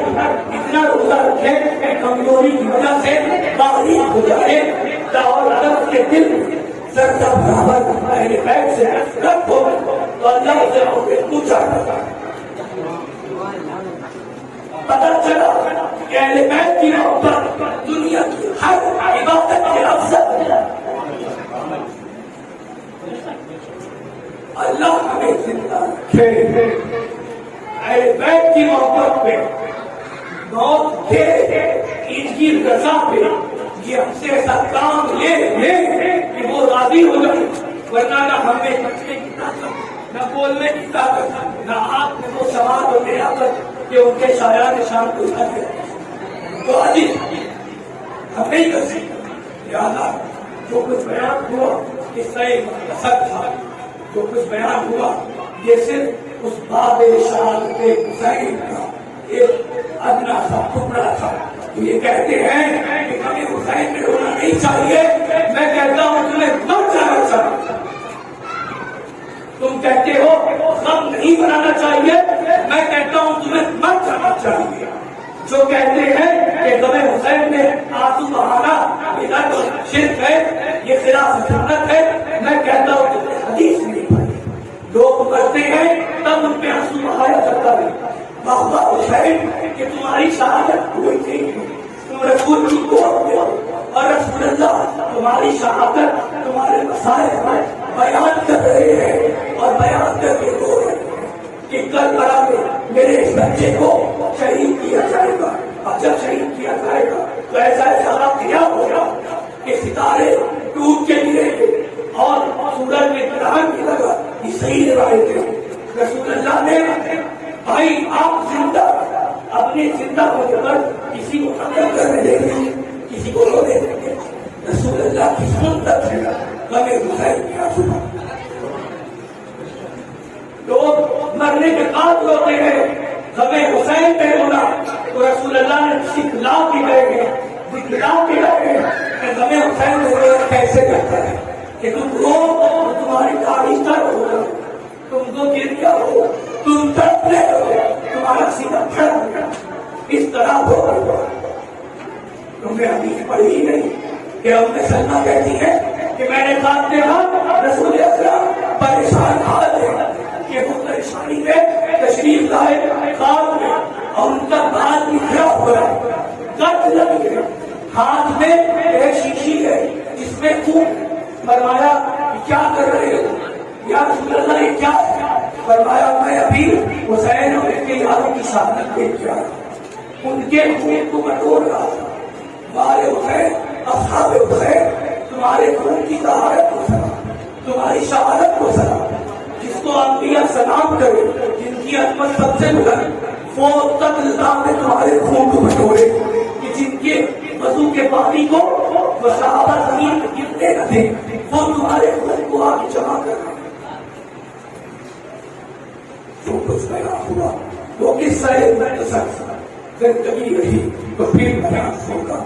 اتنا روزہ رکھے کہ کمزوری کی وجہ سے باریک ہو جائے اور اگر اس کے دل سردا برابر اہل بیت سے نفرت ہو تو اللہ اسے اونچا کرتا ہے۔ پتہ چلا کہ اہل بیت کی محبت دنیا کی ہر عبادت کے افضل ہے۔ اللہ ہمیں زندہ رکھے اہل بیت کی محبت پہ، موت کے ان کی رضا پہ، یہ ہم سے ایسا کام لے کہ وہ راضی ہو جائے، ورنہ نہ ہمیں بچنے کی طاقت، نہ بولنے کی طاقت، نہ آپ نے وہ سوال اور لیاقت کہ ان کے شاعران شان کو تو عزیز ہم نہیں کر سکتے، لہٰذا جو کچھ بیان ہوا یہ صحیح مقصد تھا، جو کچھ بیان ہوا یہ صرف اس باب شہادت حسین کا ایک ادنا سا ٹکڑا تھا۔ تو یہ کہتے ہیں کہ ہمیں حسین میں رونا نہیں چاہیے، میں کہتا ہوں تمہیں مر جانا چاہیے۔ تم کہتے ہو غم نہیں بنانا چاہیے، میں کہتا ہوں تمہیں مر جانا چاہیے۔ جو کہتے ہیں کہ غم حسین میں آنسو بہانا بدعت اور شرک ہے، یہ خلاف سنت ہے، میں کہتا ہوں تم نے حدیث نہیں پڑھی۔ لوگ مرتے ہیں تب ان پہ آنسو بہایا جاتا ہے۔ بابا حسین کہ تمہاری شہادت ہوئی تھی، تم رسول کی قوت میں ہو، اور رسول اللہ تمہاری شہادت تمہارے مسائل میں بیان کر رہے ہیں اور بیان کر کے بول رہے ہیں کہ کل بڑا میں میرے اس بچے کو شہید کیا جائے گا، اور جب شہید کیا جائے گا تو ایسا واقعہ ہوگا کہ ستارے ٹوٹ کے گرے گے اور سورج میں گرہن کی لگا۔ یہ صحیح روایت ہے۔ رسول اللہ نے بھائی آپ زندہ اپنے زندہ ہونے پر کسی کو قتل کرنے دیں گے، کسی کو رونے دیں گے؟ رسول اللہ کی سنت ہے غم حسین کیا سنا۔ لوگ مرنے کے بعد روتے ہیں، غم حسین پہ رونا تو رسول اللہ نے سکھلا کے گئے ہیں، دکھلا کے گئے ہیں کہ غم حسین میں رونا کیسے کرتا ہے کہ تم رو تو تمہاری تاریخ کا ہوگا، تم کو گریا ہو، تم تڑپنے ہو، تمہارا سینہ پھڑ گیا، اس طرح ہو۔ تم نے حدیث پڑھی ہی نہیں کہ ام سلمہ کہتی ہے کہ میں نے خواب دیکھا رسول اکرم پریشان حال ہے کہ وہ پریشانی میں تشریف لائے خواب میں، اور ان کا بال بکھرا ہوا ہے، گرد لگ گئے، ہاتھ میں ایک شیشی ہے جس میں خون۔ فرمایا کیا کر رہے ہو یا رسول اللہ، یہ کیا ہے؟ فرمایا میں ابھی حسین اور ان کے یاروں کی شہادت دیکھ کے آیا، ان کے خون کو بٹور رہا تھا۔ ہمارے حسین اصحاب حسین تمہارے خون کی طہارت کو سنا، تمہاری شہادت کو سنا، جس کو انبیاء سلام کرے، جن کی عظمت سب سے بلند، وہ تک اللہ نے تمہارے خون کو بٹورے کہ جن کے وضو کے پانی کو وہ صحابہ زمین میں گرتے نہ تھے، وہ تمہارے خون کو آگے جمع کر رہے۔ جو کچھ بیان ہوا وہ قصہ مختصر زندگی رہی تو پھر بیان ہوگا۔